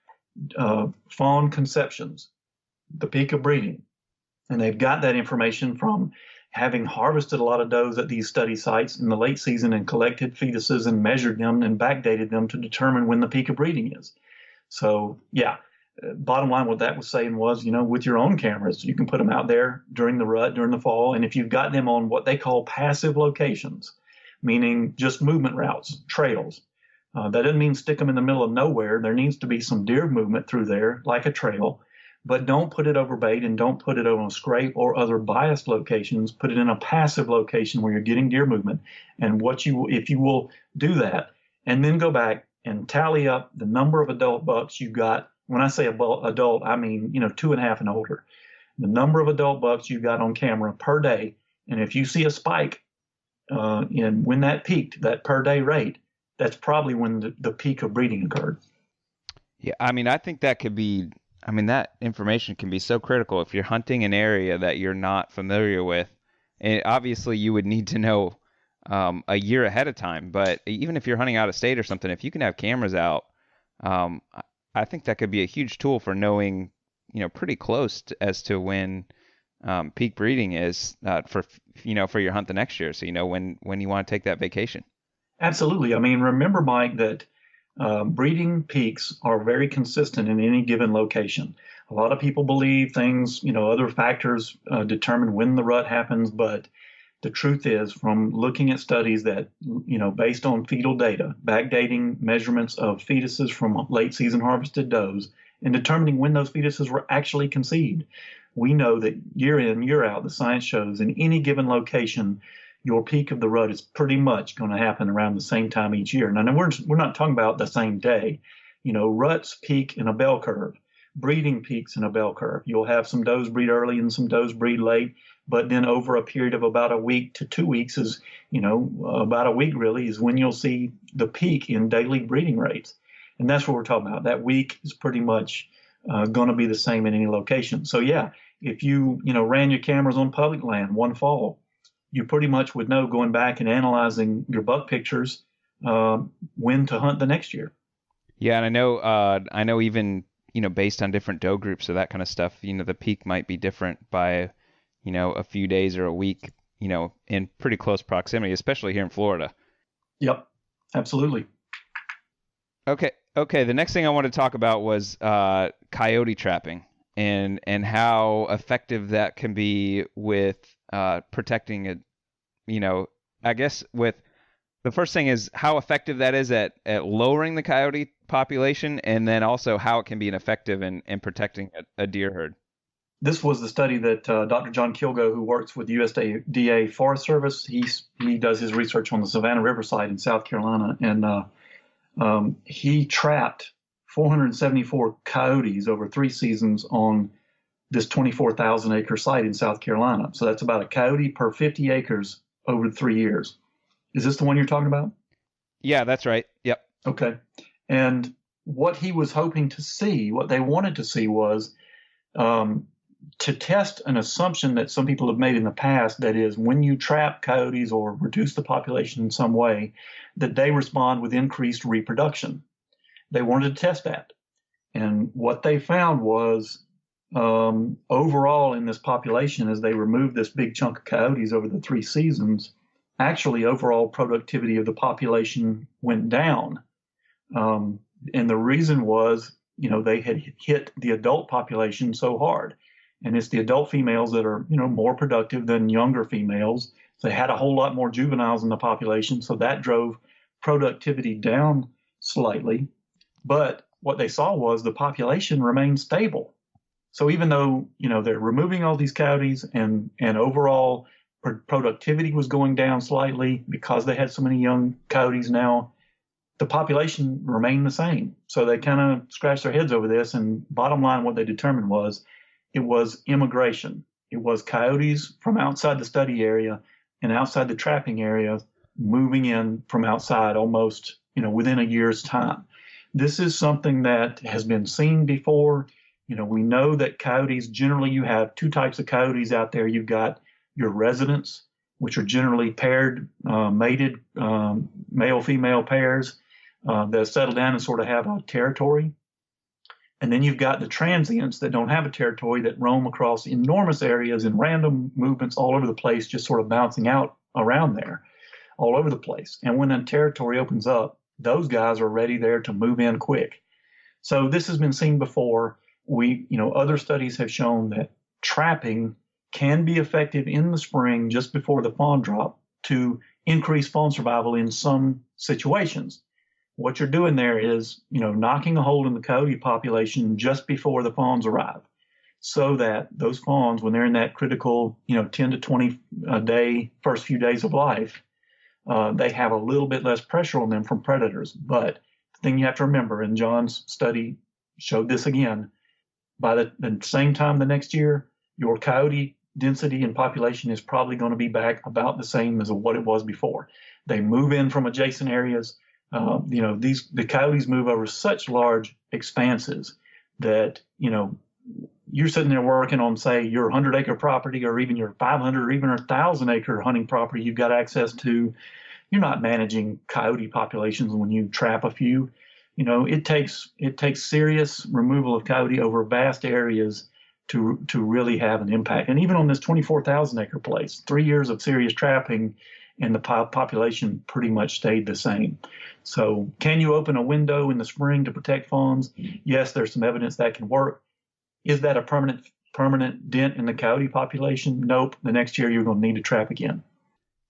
fawn conceptions, the peak of breeding. And they've got that information from having harvested a lot of does at these study sites in the late season and collected fetuses and measured them and backdated them to determine when the peak of breeding is. So, yeah, bottom line, what that was saying was, with your own cameras, you can put them out there during the rut, during the fall. And if you've got them on what they call passive locations, meaning just movement routes, trails, that doesn't mean stick them in the middle of nowhere. There needs to be some deer movement through there, like a trail. But don't put it over bait and don't put it on a scrape or other biased locations. Put it in a passive location where you're getting deer movement. And if you will do that, and then go back and tally up the number of adult bucks you got. When I say adult, I mean 2.5 and older. The number of adult bucks you got on camera per day, and if you see a spike in when that peaked, that per day rate, that's probably when the peak of breeding occurred. Yeah, I think that could be. That information can be so critical if you're hunting an area that you're not familiar with. And obviously, you would need to know a year ahead of time. But even if you're hunting out of state or something, if you can have cameras out, I think that could be a huge tool for knowing, pretty close as to when peak breeding is for your hunt the next year. So when you want to take that vacation. Absolutely. Remember, Mike, that breeding peaks are very consistent in any given location. A lot of people believe things, other factors determine when the rut happens, but the truth is, from looking at studies that, based on fetal data, backdating measurements of fetuses from late season harvested does, and determining when those fetuses were actually conceived, we know that year in, year out, the science shows in any given location, your peak of the rut is pretty much going to happen around the same time each year. Now, we're not talking about the same day. Ruts peak in a bell curve. Breeding peaks in a bell curve. You'll have some does breed early and some does breed late, but then over a period of about a week to 2 weeks about a week really is when you'll see the peak in daily breeding rates. And that's what we're talking about. That week is pretty much going to be the same in any location. So yeah, if you ran your cameras on public land one fall, you pretty much would know going back and analyzing your buck pictures when to hunt the next year. Yeah, and I know even based on different doe groups or that kind of stuff, the peak might be different by a few days or a week, in pretty close proximity, especially here in Florida. Yep, absolutely. Okay. The next thing I want to talk about was coyote trapping and how effective that can be with protecting it. I guess with the first thing is how effective that is at lowering the coyote population, and then also how it can be effective in protecting a deer herd. This was the study that Dr. John Kilgo, who works with the USDA Forest Service, he does his research on the Savannah Riverside in South Carolina, and he trapped 474 coyotes over 3 seasons on this 24,000 acre site in South Carolina. So that's about a coyote per 50 acres over 3 years. Is this the one you're talking about? Yeah, that's right. Yep. Okay. And what he was hoping to see, what they wanted to see was to test an assumption that some people have made in the past, that is, when you trap coyotes or reduce the population in some way, that they respond with increased reproduction. They wanted to test that. And what they found was overall in this population, as they removed this big chunk of coyotes over the 3 seasons, actually overall productivity of the population went down. And the reason was, they had hit the adult population so hard. And it's the adult females that are, more productive than younger females. They had a whole lot more juveniles in the population, so that drove productivity down slightly. But what they saw was the population remained stable. So even though, they're removing all these coyotes and overall productivity was going down slightly because they had so many young coyotes now, the population remained the same. So they kind of scratched their heads over this, and bottom line, what they determined was it was immigration. It was coyotes from outside the study area and outside the trapping area moving in from outside almost, within a year's time. This is something that has been seen before. We know that coyotes, generally you have 2 types of coyotes out there. You've got your residents, which are generally paired, mated, male-female pairs. that settle down and sort of have a territory. And then you've got the transients that don't have a territory that roam across enormous areas in random movements all over the place, just sort of bouncing out around there all over the place. And when a territory opens up, those guys are ready there to move in quick. So this has been seen before. Other studies have shown that trapping can be effective in the spring just before the fawn drop to increase fawn survival in some situations. What you're doing there is, knocking a hole in the coyote population just before the fawns arrive, so that those fawns, when they're in that critical, 10 to 20 day first few days of life, they have a little bit less pressure on them from predators. But the thing you have to remember, and John's study showed this again, by the same time the next year, your coyote density and population is probably going to be back about the same as what it was before. They move in from adjacent areas. The coyotes move over such large expanses that, you're sitting there working on, say, your 100-acre property or even your 500 or even 1,000-acre hunting property you've got access to. You're not managing coyote populations when you trap a few. It takes serious removal of coyote over vast areas to really have an impact. And even on this 24,000-acre place, 3 years of serious trapping, and the population pretty much stayed the same. So can you open a window in the spring to protect fawns? Yes, there's some evidence that can work. Is that a permanent dent in the coyote population? Nope. The next year you're going to need to trap again.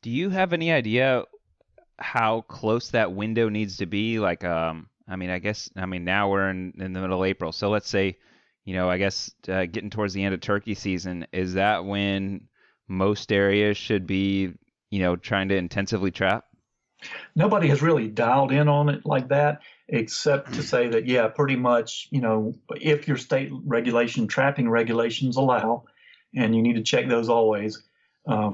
Do you have any idea how close that window needs to be? Like, now we're in the middle of April. So let's say, getting towards the end of turkey season, is that when most areas should be trying to intensively trap? Nobody has really dialed in on it like that, except to say that, yeah, pretty much, if your state trapping regulations allow, and you need to check those always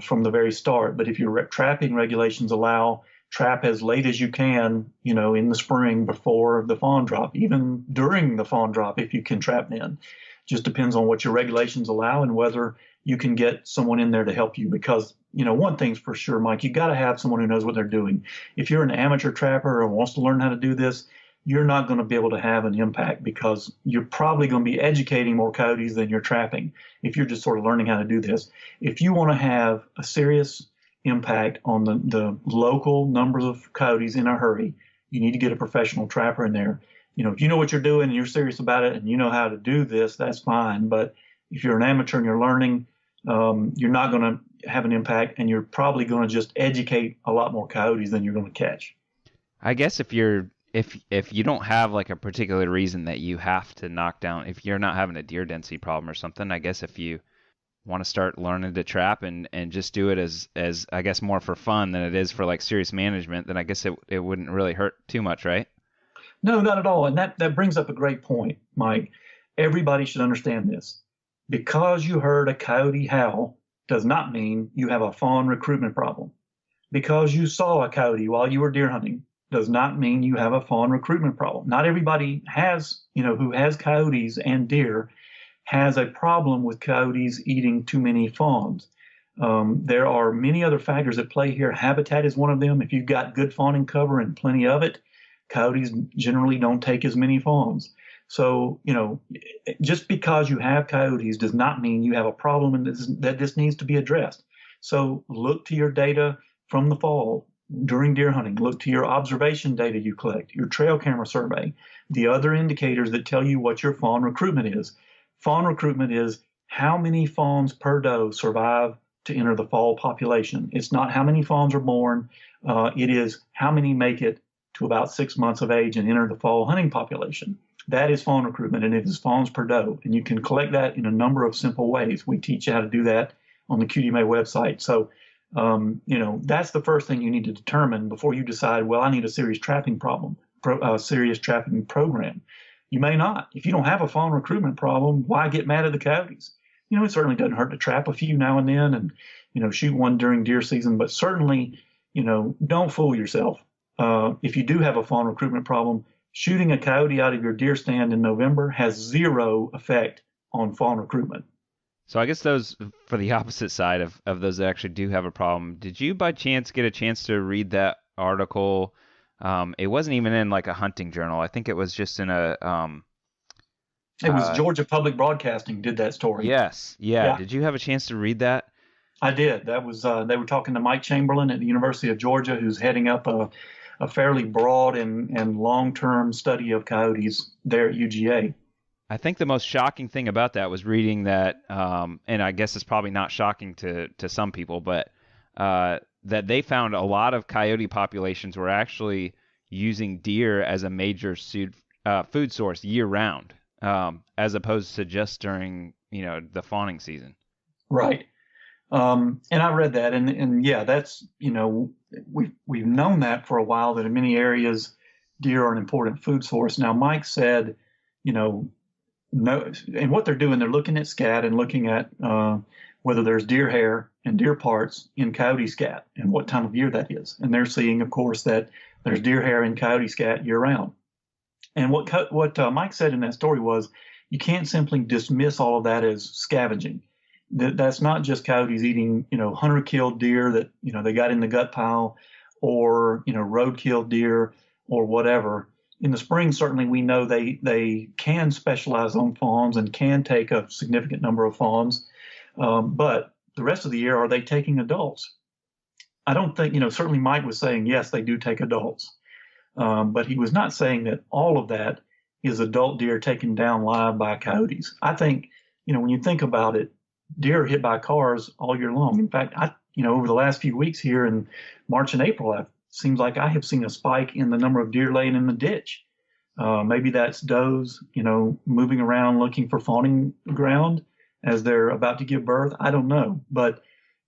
from the very start. But if your trapping regulations allow, trap as late as you can, in the spring before the fawn drop, even during the fawn drop, if you can trap then. Just depends on what your regulations allow and whether you can get someone in there to help you. Because, one thing's for sure, Mike, you got to have someone who knows what they're doing. If you're an amateur trapper or wants to learn how to do this, you're not going to be able to have an impact because you're probably going to be educating more coyotes than you're trapping if you're just sort of learning how to do this. If you want to have a serious impact on the local numbers of coyotes in a hurry, you need to get a professional trapper in there. If you know what you're doing and you're serious about it and you know how to do this, that's fine. But if you're an amateur and you're learning, you're not going to have an impact, and you're probably going to just educate a lot more coyotes than you're going to catch. I guess if you don't have like a particular reason that you have to knock down, if you're not having a deer density problem or something, I guess if you want to start learning to trap and just do it as I guess more for fun than it is for like serious management, then I guess it wouldn't really hurt too much, right? No, not at all. And that brings up a great point, Mike. Everybody should understand this. Because you heard a coyote howl does not mean you have a fawn recruitment problem. Because you saw a coyote while you were deer hunting does not mean you have a fawn recruitment problem. Not everybody has, who has coyotes and deer has a problem with coyotes eating too many fawns. There are many other factors at play here. Habitat is one of them. If you've got good fawning cover and plenty of it, coyotes generally don't take as many fawns. So, just because you have coyotes does not mean you have a problem and that this needs to be addressed. So look to your data from the fall during deer hunting. Look to your observation data you collect, your trail camera survey, the other indicators that tell you what your fawn recruitment is. Fawn recruitment is how many fawns per doe survive to enter the fall population. It's not how many fawns are born. It is how many make it to about 6 months of age and enter the fall hunting population. That is fawn recruitment, and it is fawns per doe. And you can collect that in a number of simple ways. We teach you how to do that on the QDMA website. So, that's the first thing you need to determine before you decide, well, I need a serious trapping program. You may not. If you don't have a fawn recruitment problem, why get mad at the coyotes? It certainly doesn't hurt to trap a few now and then and, shoot one during deer season. But certainly, don't fool yourself. If you do have a fawn recruitment problem, shooting a coyote out of your deer stand in November has zero effect on fawn recruitment. So I guess those, for the opposite side of those that actually do have a problem, did you by chance get a chance to read that article It wasn't even in like a hunting journal. I think it was just in a It was Georgia Public Broadcasting did that story. yes, yeah. Yeah, Did you have a chance to read that? I did. That was they were talking to Mike Chamberlain at the University of Georgia, who's heading up a fairly broad and long-term study of coyotes there at UGA. I think the most shocking thing about that was reading that, and I guess it's probably not shocking to some people, but that they found a lot of coyote populations were actually using deer as a major food source year round, as opposed to just during the fawning season. Right. And I read that, and yeah, that's we've known that for a while, that in many areas deer are an important food source. Now, Mike said, no, and what they're doing, they're looking at scat and looking at whether there's deer hair and deer parts in coyote scat and what time of year that is. And they're seeing, of course, that there's deer hair in coyote scat year round. And what Mike said in that story was, you can't simply dismiss all of that as scavenging. That's not just coyotes eating, hunter-killed deer that, they got in the gut pile, or, road-killed deer or whatever. In the spring, certainly we know they can specialize on fawns and can take a significant number of fawns. But the rest of the year, are they taking adults? I don't think, certainly Mike was saying, yes, they do take adults. But he was not saying that all of that is adult deer taken down live by coyotes. I think, when you think about it, deer are hit by cars all year long. In fact, over the last few weeks here in March and April, it seems like I have seen a spike in the number of deer laying in the ditch. Maybe that's does, moving around looking for fawning ground as they're about to give birth. I don't know. But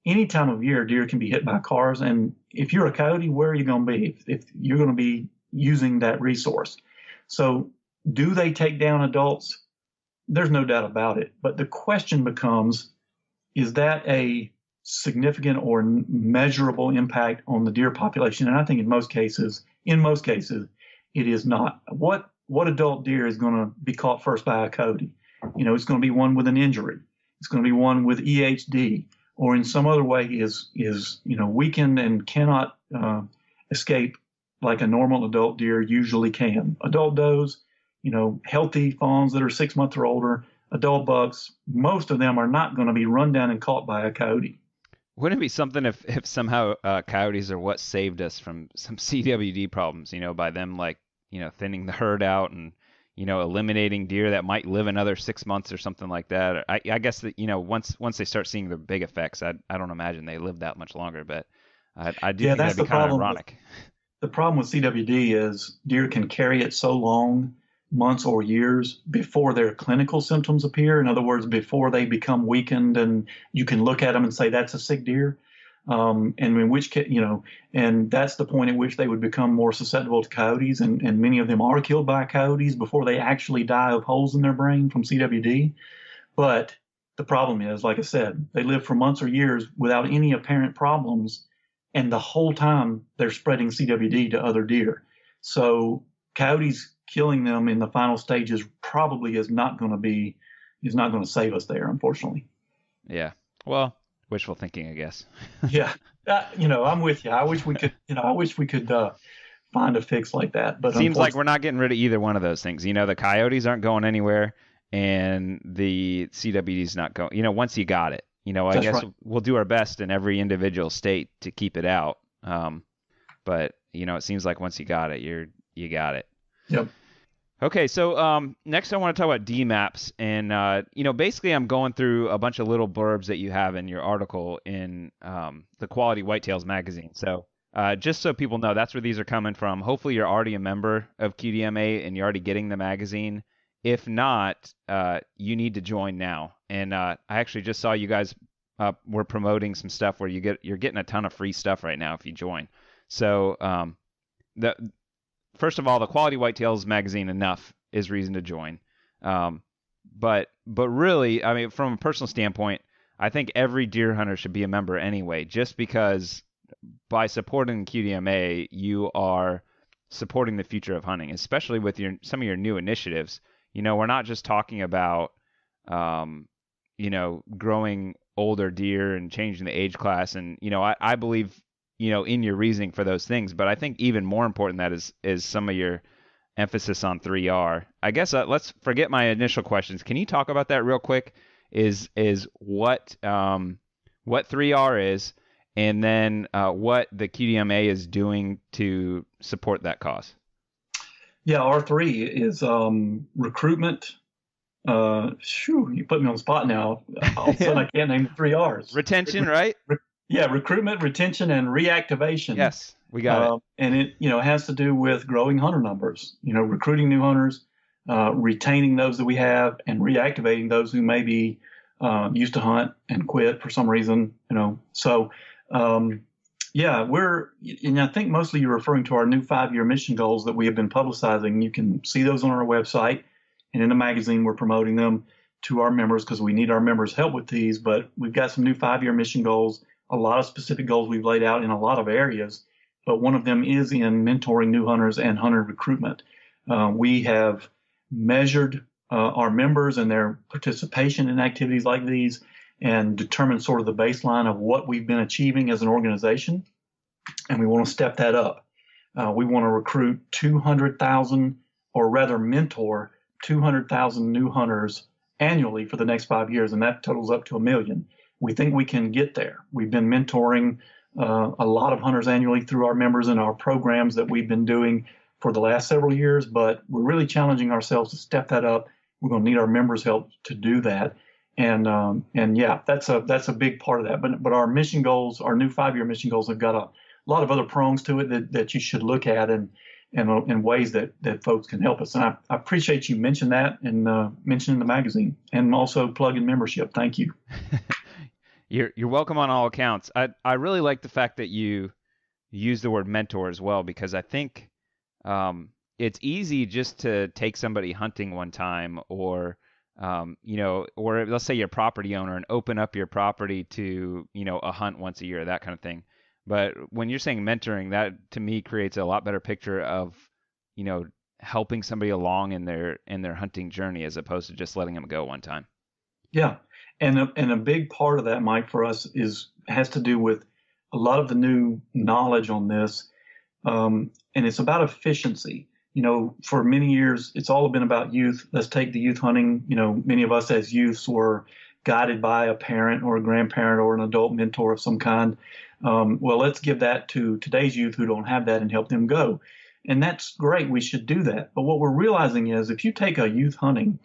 any time of year, deer can be hit by cars. And if you're a coyote, where are you going to be if you're going to be using that resource? So do they take down adults? There's no doubt about it. But the question becomes, is that a significant or measurable impact on the deer population? And I think in most cases, it is not. What adult deer is going to be caught first by a coyote? It's going to be one with an injury. It's going to be one with EHD, or in some other way is weakened and cannot escape like a normal adult deer usually can. Adult does, healthy fawns that are 6 months or older, adult bucks, most of them are not going to be run down and caught by a coyote. Wouldn't it be something if somehow coyotes are what saved us from some CWD problems, by them thinning the herd out and, eliminating deer that might live another 6 months or something like that. I guess that, once they start seeing the big effects, I don't imagine they live that much longer, but I do think that'd be kind of ironic. The problem with CWD is deer can carry it so long, months or years, before their clinical symptoms appear. In other words, before they become weakened and you can look at them and say that's a sick deer. And in which case, and that's the point at which they would become more susceptible to coyotes. And many of them are killed by coyotes before they actually die of holes in their brain from CWD. But the problem is, like I said, they live for months or years without any apparent problems. And the whole time they're spreading CWD to other deer. So coyotes killing them in the final stages probably is not going to save us there, unfortunately. Yeah. Well, wishful thinking, I guess. Yeah. I'm with you. I wish we could find a fix like that. But seems like we're not getting rid of either one of those things. The coyotes aren't going anywhere, and the CWD is not going. Once you got it, I guess right. We'll do our best in every individual state to keep it out. But it seems like once you got it, you got it. Yep. Okay, so next I want to talk about DMAPs, and basically I'm going through a bunch of little blurbs that you have in your article in the Quality Whitetails magazine. So just so people know, that's where these are coming from. Hopefully you're already a member of QDMA and you're already getting the magazine. If not, you need to join now. And I actually just saw you guys were promoting some stuff where you're getting a ton of free stuff right now if you join. So first of all, the Quality Whitetails magazine enough is reason to join. But really, I mean, from a personal standpoint, I think every deer hunter should be a member anyway, just because by supporting QDMA, you are supporting the future of hunting, especially with some of your new initiatives. We're not just talking about, growing older deer and changing the age class. And, I believe in your reasoning for those things. But I think even more important that is some of your emphasis on 3R. I guess let's forget my initial questions. Can you talk about that real quick? Is what 3R is, and then what the QDMA is doing to support that cause? Yeah, R3 is recruitment. You put me on the spot now. All of a sudden, I can't name the 3Rs. Retention, right? Yeah, recruitment, retention, and reactivation. Yes, we got it. And it, has to do with growing hunter numbers. Recruiting new hunters, retaining those that we have, and reactivating those who maybe used to hunt and quit for some reason. So and I think mostly you're referring to our new 5-year mission goals that we have been publicizing. You can see those on our website, and in the magazine we're promoting them to our members because we need our members' help with these. But we've got some new 5-year mission goals, a lot of specific goals we've laid out in a lot of areas, but one of them is in mentoring new hunters and hunter recruitment. We have measured our members and their participation in activities like these and determined sort of the baseline of what we've been achieving as an organization, and we want to step that up. We want to recruit 200,000, or rather mentor 200,000 new hunters annually for the next 5 years, and that totals up to 1 million. We think we can get there. We've been mentoring a lot of hunters annually through our members and our programs that we've been doing for the last several years, but we're really challenging ourselves to step that up. We're going to need our members' help to do that. And that's a big part of that. But our mission goals, our new 5-year mission goals, have got a lot of other prongs to it that you should look at and ways that folks can help us. And I appreciate you mentioning that and mentioning the magazine and also plugging membership. Thank you. You're welcome on all accounts. I really like the fact that you use the word mentor as well, because I think it's easy just to take somebody hunting one time or let's say you're a property owner and open up your property to, a hunt once a year, that kind of thing. But when you're saying mentoring, that to me creates a lot better picture of, helping somebody along in their hunting journey as opposed to just letting them go one time. Yeah. And a big part of that, Mike, for us has to do with a lot of the new knowledge on this. And it's about efficiency. For many years, it's all been about youth. Let's take the youth hunting. Many of us as youths were guided by a parent or a grandparent or an adult mentor of some kind. Well, let's give that to today's youth who don't have that and help them go. And that's great. We should do that. But what we're realizing is if you take a youth hunting,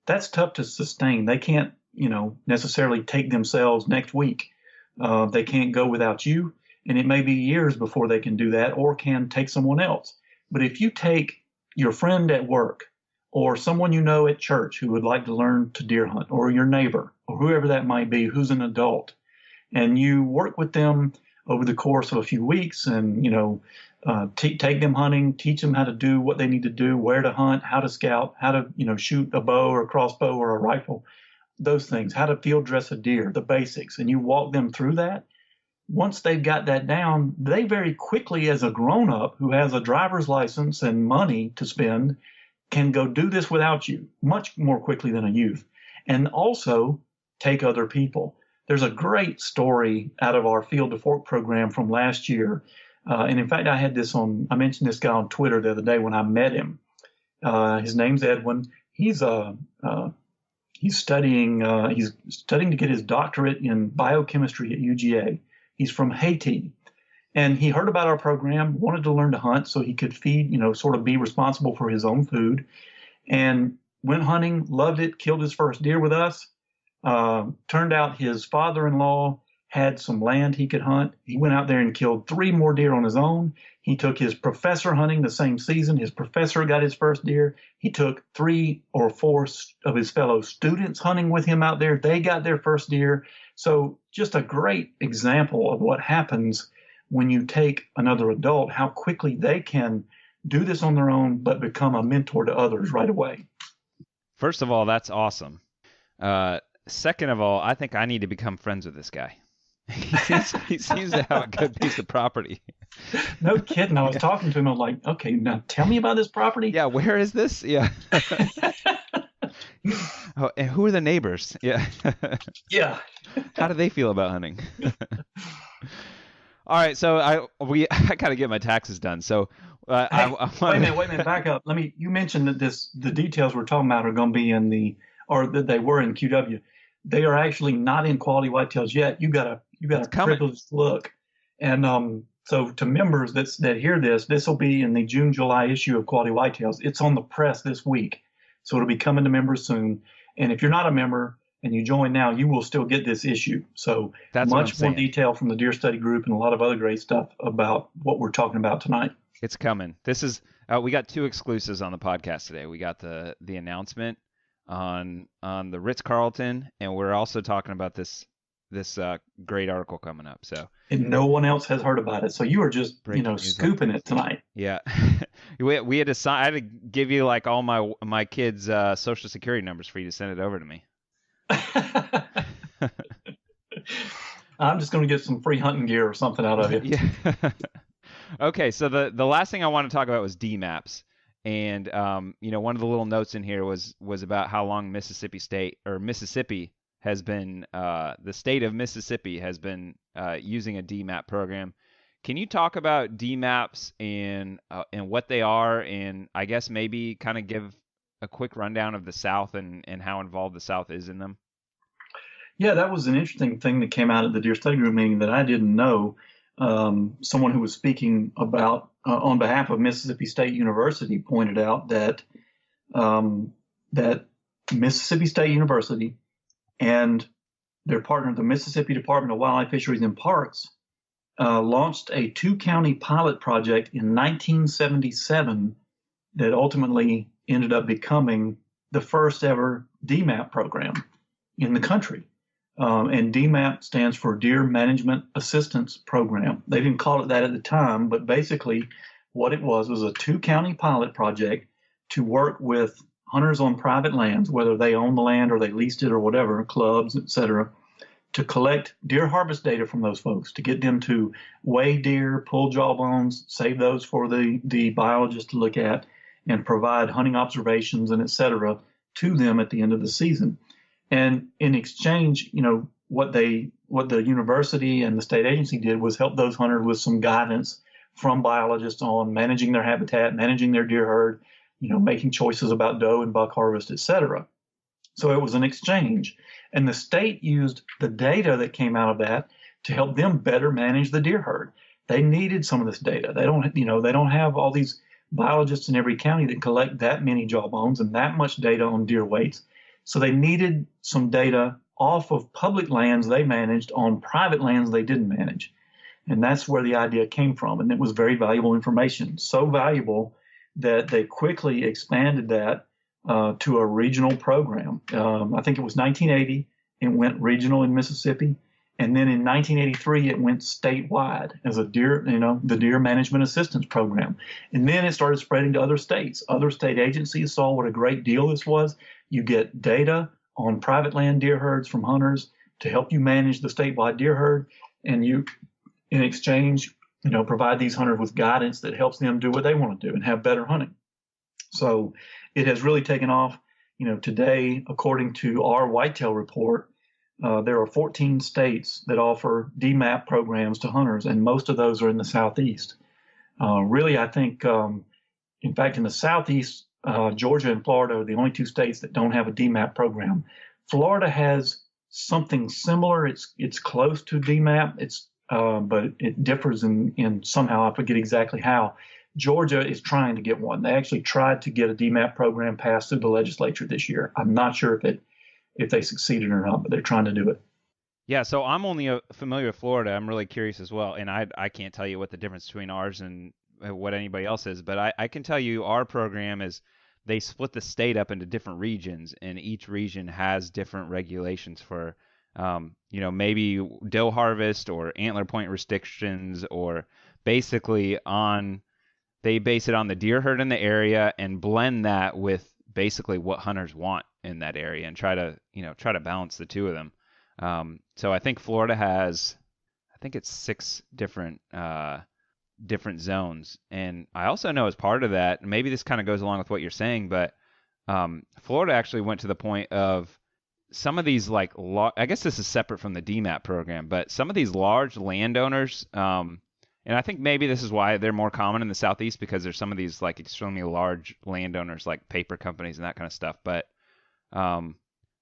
that's tough to sustain. They can't, necessarily take themselves next week. They can't go without you. And it may be years before they can do that or can take someone else. But if you take your friend at work or someone at church who would like to learn to deer hunt, or your neighbor or whoever that might be who's an adult, and you work with them over the course of a few weeks and, take them hunting, teach them how to do what they need to do, where to hunt, how to scout, how to, shoot a bow or a crossbow or a rifle, those things, how to field dress a deer, the basics, and you walk them through that. Once they've got that down, they very quickly, as a grown-up who has a driver's license and money to spend, can go do this without you much more quickly than a youth, and also take other people. There's a great story out of our Field to Fork program from last year. And in fact, I mentioned this guy on Twitter the other day when I met him. His name's Edwin. He's studying to get his doctorate in biochemistry at UGA. He's from Haiti, and he heard about our program, wanted to learn to hunt so he could feed, sort of be responsible for his own food, and went hunting, loved it, killed his first deer with us. Turned out his father-in-law had some land he could hunt. He went out there and killed 3 more deer on his own. He took his professor hunting the same season. His professor got his first deer. He took 3 or 4 of his fellow students hunting with him out there. They got their first deer. So just a great example of what happens when you take another adult, how quickly they can do this on their own, but become a mentor to others right away. First of all, that's awesome. Second of all, I think I need to become friends with this guy. He seems to have a good piece of property. No kidding. I was talking to him. I was like, okay, now tell me about this property. Yeah, where is this? Yeah. Oh, and who are the neighbors? Yeah. Yeah. How do they feel about hunting? All right, so I gotta get my taxes done. So Hey, I wait a minute, back up. You mentioned that the details we're talking about are going to be or that they were in QW. They are actually not in Quality Whitetails yet. You got It's a coming. privileged look. And so to members that hear this will be in the June, July issue of Quality Whitetails. It's on the press this week. So it'll be coming to members soon. And if you're not a member and you join now, you will still get this issue. So That's what I'm much more saying. detail from the Deer Study Group and a lot of other great stuff about what we're talking about tonight. It's coming. This is we got two exclusives on the podcast today. We got the announcement on the Ritz Carlton, and we're also talking about this great article coming up. So And no one else has heard about it. So you are just, breaking news scooping it tonight. Yeah, we had to I had to give you like all my kids' social security numbers for you to send it over to me. I'm just going to get some free hunting gear or something out of you. Yeah. Okay, so the last thing I want to talk about was DMAPs, and one of the little notes in here was about how long Mississippi has been the state of Mississippi has been using a DMAP program. Can you talk about DMAPs and what they are, and I guess maybe kind of give a quick rundown of the South and how involved the South is in them? Yeah, that was an interesting thing that came out at the Deer Study Group meeting that I didn't know. Someone who was speaking about on behalf of Mississippi State University pointed out that that Mississippi State University and their partner, the Mississippi Department of Wildlife, Fisheries, and Parks, launched a 2-county pilot project in 1977 that ultimately ended up becoming the first ever DMAP program in the country. And DMAP stands for Deer Management Assistance Program. They didn't call it that at the time, but basically what it was a 2-county pilot project to work with hunters on private lands, whether they own the land or they leased it or whatever, clubs, etc., to collect deer harvest data from those folks, to get them to weigh deer, pull jawbones, save those for the biologist to look at, and provide hunting observations and etc. to them at the end of the season. And in exchange, what the university and the state agency did was help those hunters with some guidance from biologists on managing their habitat, managing their deer herd, making choices about doe and buck harvest, etc. So it was an exchange. And the state used the data that came out of that to help them better manage the deer herd. They needed some of this data. They don't have all these biologists in every county that collect that many jawbones and that much data on deer weights. So they needed some data off of public lands they managed on private lands they didn't manage. And that's where the idea came from. And it was very valuable information, so valuable that they quickly expanded that to a regional program. I think it was 1980, it went regional in Mississippi. And then in 1983, it went statewide as the Deer Management Assistance Program. And then it started spreading to other states. Other state agencies saw what a great deal this was. You get data on private land deer herds from hunters to help you manage the statewide deer herd. And you, in exchange, provide these hunters with guidance that helps them do what they want to do and have better hunting. So it has really taken off. Today, according to our whitetail report, there are 14 states that offer DMAP programs to hunters, and most of those are in the Southeast. Really, I think, in fact, in the Southeast, Georgia and Florida are the only 2 states that don't have a DMAP program. Florida has something similar. It's close to DMAP. But it differs in somehow. I forget exactly how. Georgia is trying to get one. They actually tried to get a DMAP program passed through the legislature this year. I'm not sure if they succeeded or not, but they're trying to do it. Yeah, so I'm only familiar with Florida. I'm really curious as well, and I can't tell you what the difference between ours and what anybody else is, but I can tell you our program is they split the state up into different regions, and each region has different regulations for, maybe doe harvest or antler point restrictions, or basically they base it on the deer herd in the area and blend that with basically what hunters want in that area and try to balance the two of them. So I think Florida has, I think it's 6 different zones. And I also know as part of that, maybe this kind of goes along with what you're saying, but Florida actually went to the point of some of these like I guess this is separate from the DMAP program, but some of these large landowners, and I think maybe this is why they're more common in the Southeast, because there's some of these like extremely large landowners like paper companies and that kind of stuff. But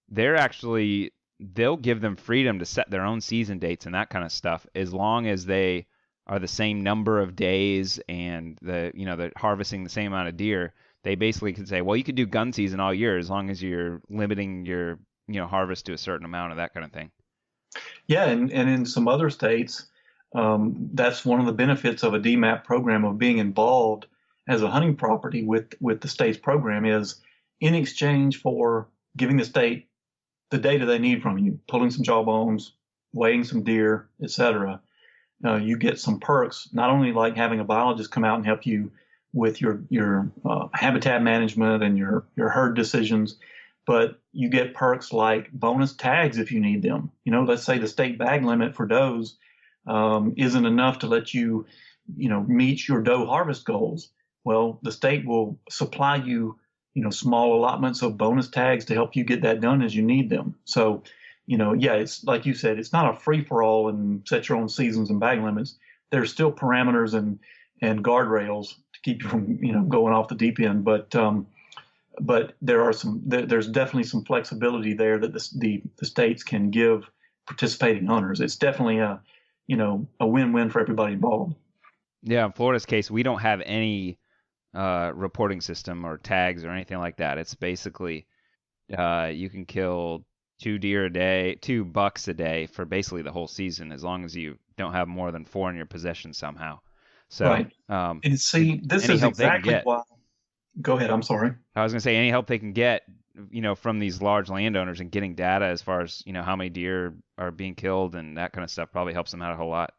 they'll give them freedom to set their own season dates and that kind of stuff, as long as they are the same number of days and they're harvesting the same amount of deer. They basically could say, well, you could do gun season all year as long as you're limiting your harvest to a certain amount of that kind of thing. Yeah, and in some other states, that's one of the benefits of a DMAP program, of being involved as a hunting property with the state's program, is in exchange for giving the state the data they need from you, pulling some jawbones, weighing some deer, etc. You get some perks, not only like having a biologist come out and help you with your habitat management and your herd decisions, but you get perks like bonus tags if you need them. Let's say the state bag limit for does isn't enough to let you, meet your doe harvest goals. Well, the state will supply you, small allotments of bonus tags to help you get that done as you need them. So, it's like you said, it's not a free for all and set your own seasons and bag limits. There's still parameters and guardrails to keep you from, going off the deep end. But there's definitely some flexibility there that the states can give participating hunters. It's definitely a win-win for everybody involved. Yeah, in Florida's case, we don't have any reporting system or tags or anything like that. It's basically you can kill 2 bucks a day for basically the whole season, as long as you don't have more than 4 in your possession somehow. So, right. And see, this is exactly why. Go ahead. I'm sorry. I was going to say, any help they can get, from these large landowners and getting data as far as, how many deer are being killed and that kind of stuff probably helps them out a whole lot.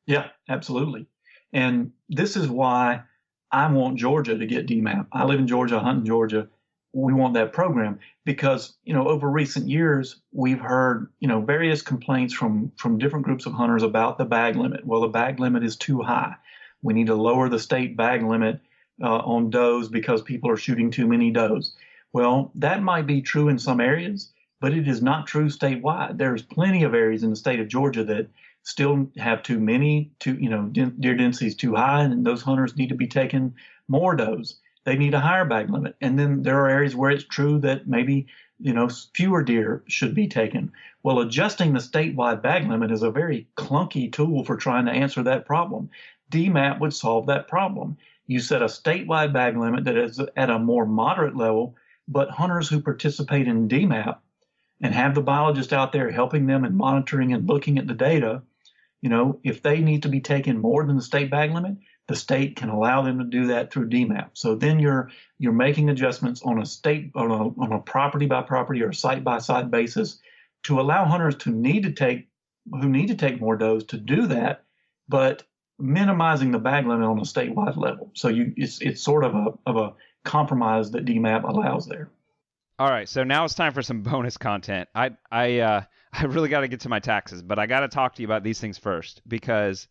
Yeah, absolutely. And this is why I want Georgia to get DMAP. I live in Georgia, I hunt in Georgia. We want that program because, over recent years, we've heard, various complaints from different groups of hunters about the bag limit. Well, the bag limit is too high. We need to lower the state bag limit on does because people are shooting too many does. Well, that might be true in some areas, but it is not true statewide. There's plenty of areas in the state of Georgia that still have too many, deer density is too high, and those hunters need to be taking more does. They need a higher bag limit. And then there are areas where it's true that maybe, fewer deer should be taken. Well, adjusting the statewide bag limit is a very clunky tool for trying to answer that problem. DMAP would solve that problem. You set a statewide bag limit that is at a more moderate level, but hunters who participate in DMAP and have the biologist out there helping them and monitoring and looking at the data, if they need to be taken more than the state bag limit, the state can allow them to do that through DMAP. So then you're making adjustments on a property by property or site by site basis to allow hunters who need to take more does to do that, but minimizing the bag limit on a statewide level. So it's sort of a compromise that DMAP allows there. All right, so now it's time for some bonus content. I really got to get to my taxes, but I got to talk to you about these things first because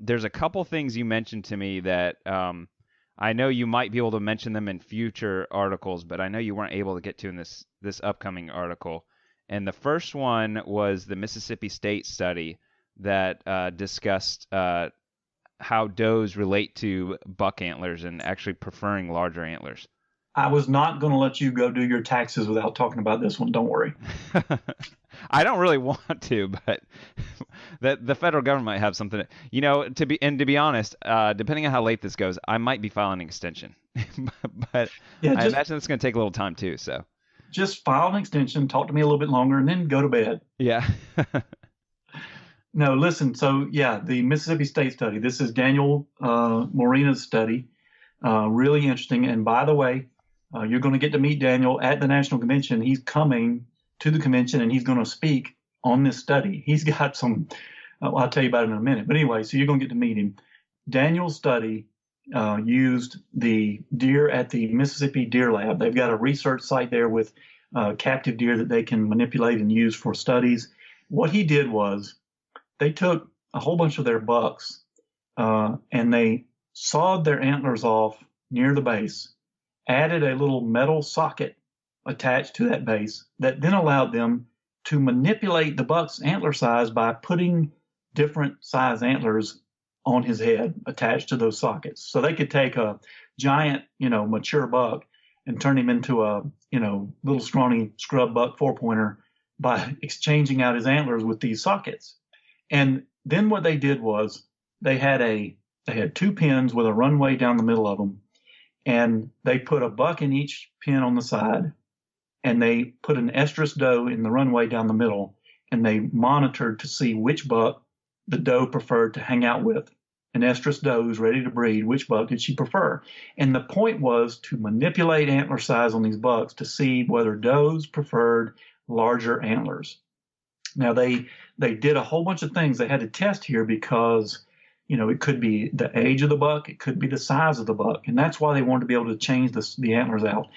there's a couple things you mentioned to me that I know you might be able to mention them in future articles, but I know you weren't able to get to in this upcoming article. And the first one was the Mississippi State study that discussed how does relate to buck antlers and actually preferring larger antlers. I was not going to let you go do your taxes without talking about this one. Don't worry. I don't really want to, but the federal government might have something. To be honest, depending on how late this goes, I might be filing an extension. But yeah, I imagine it's going to take a little time too. So just file an extension, talk to me a little bit longer, and then go to bed. Yeah. No, listen. So yeah, the Mississippi State study. This is Daniel Morina's study. Really interesting. And by the way, you're going to get to meet Daniel at the National Convention. He's coming to the convention and he's going to speak on this study. He's got some, I'll tell you about it in a minute. But anyway, so you're going to get to meet him. Daniel's study used the deer at the Mississippi Deer Lab. They've got a research site there with captive deer that they can manipulate and use for studies. What he did was they took a whole bunch of their bucks and they sawed their antlers off near the base, added a little metal socket attached to that base that then allowed them to manipulate the buck's antler size by putting different size antlers on his head attached to those sockets. So they could take a giant, mature buck and turn him into a, little scrawny scrub buck 4-pointer by exchanging out his antlers with these sockets. And then what they did was they had 2 pins with a runway down the middle of them, and they put a buck in each pin on the side, and they put an estrus doe in the runway down the middle, and they monitored to see which buck the doe preferred to hang out with. An estrus doe who's ready to breed, which buck did she prefer? And the point was to manipulate antler size on these bucks to see whether does preferred larger antlers. Now, they did a whole bunch of things they had to test here because, it could be the age of the buck, it could be the size of the buck, and that's why they wanted to be able to change the antlers out.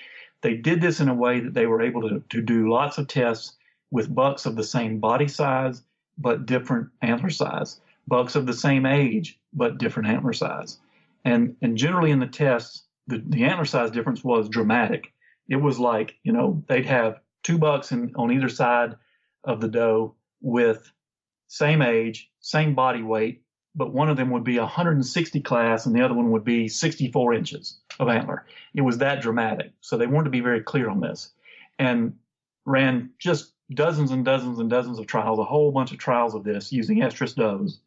They did this in a way that they were able to do lots of tests with bucks of the same body size but different antler size, bucks of the same age but different antler size. And generally in the tests, the antler size difference was dramatic. It was like, they'd have 2 bucks on either side of the doe with same age, same body weight, but one of them would be 160 class and the other one would be 64 inches of antler. It was that dramatic. So they wanted to be very clear on this and ran just dozens and dozens and dozens of trials, a whole bunch of trials of this using estrus does.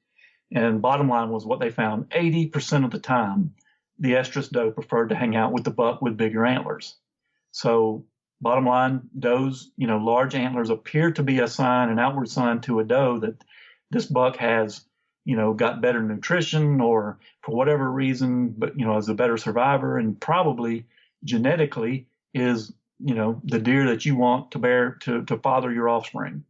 And bottom line was what they found, 80% of the time, the estrus doe preferred to hang out with the buck with bigger antlers. So bottom line, does, large antlers appear to be a sign, an outward sign to a doe that this buck has, got better nutrition or for whatever reason, but, is a better survivor and probably genetically is, the deer that you want to bear to father your offspring.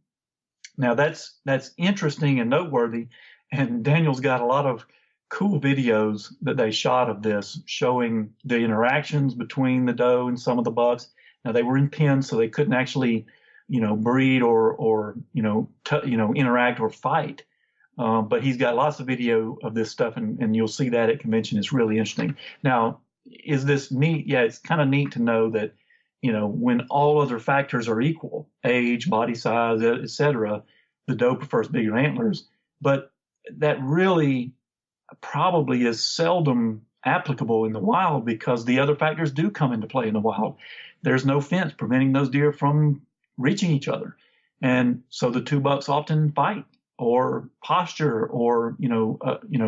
Now that's interesting and noteworthy. And Daniel's got a lot of cool videos that they shot of this showing the interactions between the doe and some of the bucks. Now they were in pens, so they couldn't actually, breed or interact or fight. But he's got lots of video of this stuff, and you'll see that at convention. It's really interesting. Now, is this neat? Yeah, it's kind of neat to know that, when all other factors are equal, age, body size, et cetera, the doe prefers bigger antlers. But that really probably is seldom applicable in the wild because the other factors do come into play in the wild. There's no fence preventing those deer from reaching each other. And so the 2 bucks often fight or posture or,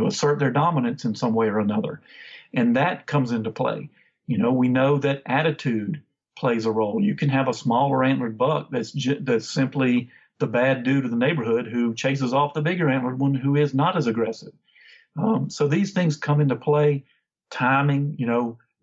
assert their dominance in some way or another. And that comes into play. We know that attitude plays a role. You can have a smaller antlered buck that's simply the bad dude of the neighborhood who chases off the bigger antlered one who is not as aggressive. So these things come into play. Timing,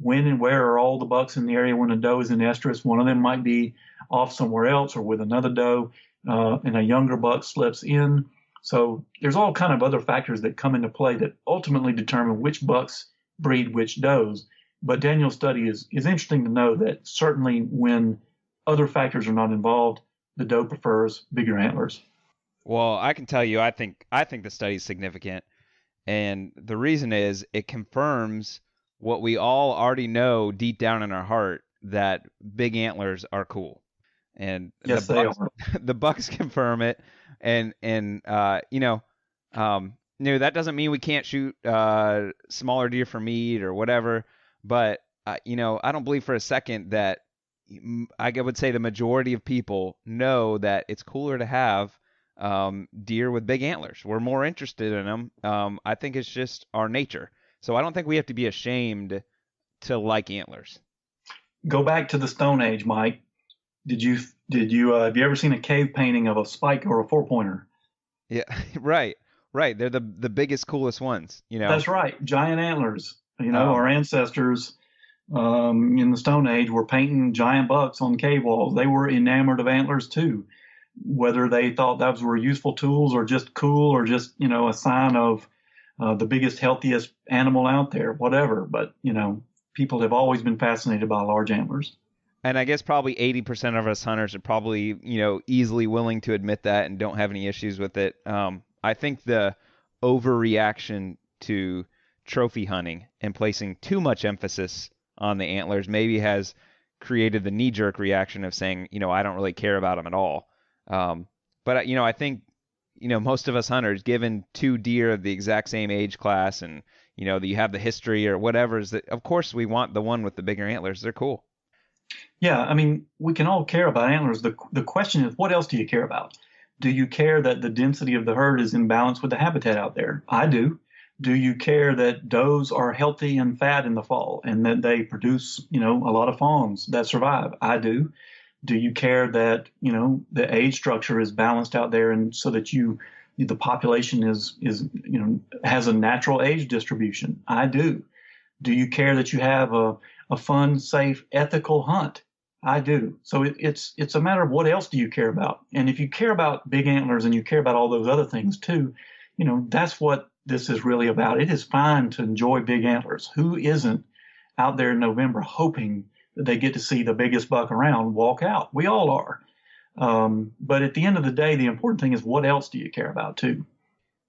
when and where are all the bucks in the area when a doe is in estrus? One of them might be off somewhere else or with another doe, and a younger buck slips in. So there's all kind of other factors that come into play that ultimately determine which bucks breed which does. But Daniel's study is interesting to know that certainly when other factors are not involved, the doe prefers bigger antlers. Well, I can tell you, I think the study is significant. And the reason is it confirms what we all already know deep down in our heart, that big antlers are cool. And yes, the bucks, they are. The bucks confirm it. And that doesn't mean we can't shoot smaller deer for meat or whatever. But, I don't believe for a second that I would say the majority of people know that it's cooler to have deer with big antlers. We're more interested in them. I think it's just our nature. So I don't think we have to be ashamed to like antlers. Go back to the Stone Age, Mike. Have you ever seen a cave painting of a spike or a 4-pointer? Yeah, right. They're the biggest, coolest ones, That's right. Giant antlers. Our ancestors in the Stone Age were painting giant bucks on cave walls. They were enamored of antlers too, whether they thought those were useful tools or just cool or just, a sign of the biggest, healthiest animal out there, whatever. But, people have always been fascinated by large antlers. And I guess probably 80% of us hunters are probably, easily willing to admit that and don't have any issues with it. I think the overreaction to trophy hunting and placing too much emphasis on the antlers maybe has created the knee-jerk reaction of saying, I don't really care about them at all. But I think, most of us hunters, given two deer of the exact same age class and, that you have the history or whatever, is that, of course, we want the one with the bigger antlers. They're cool. Yeah, I mean, we can all care about antlers. The question is, what else do you care about? Do you care that the density of the herd is in balance with the habitat out there? I do. Do you care that does are healthy and fat in the fall and that they produce, a lot of fawns that survive? I do. Do you care that, the age structure is balanced out there and so that the population is has a natural age distribution? I do. Do you care that you have a fun, safe, ethical hunt? I do. So it's a matter of what else do you care about? And if you care about big antlers and you care about all those other things too, that's what this is really about. It is fine to enjoy big antlers. Who isn't out there in November hoping that they get to see the biggest buck around walk out? We all are. But at the end of the day, the important thing is what else do you care about too?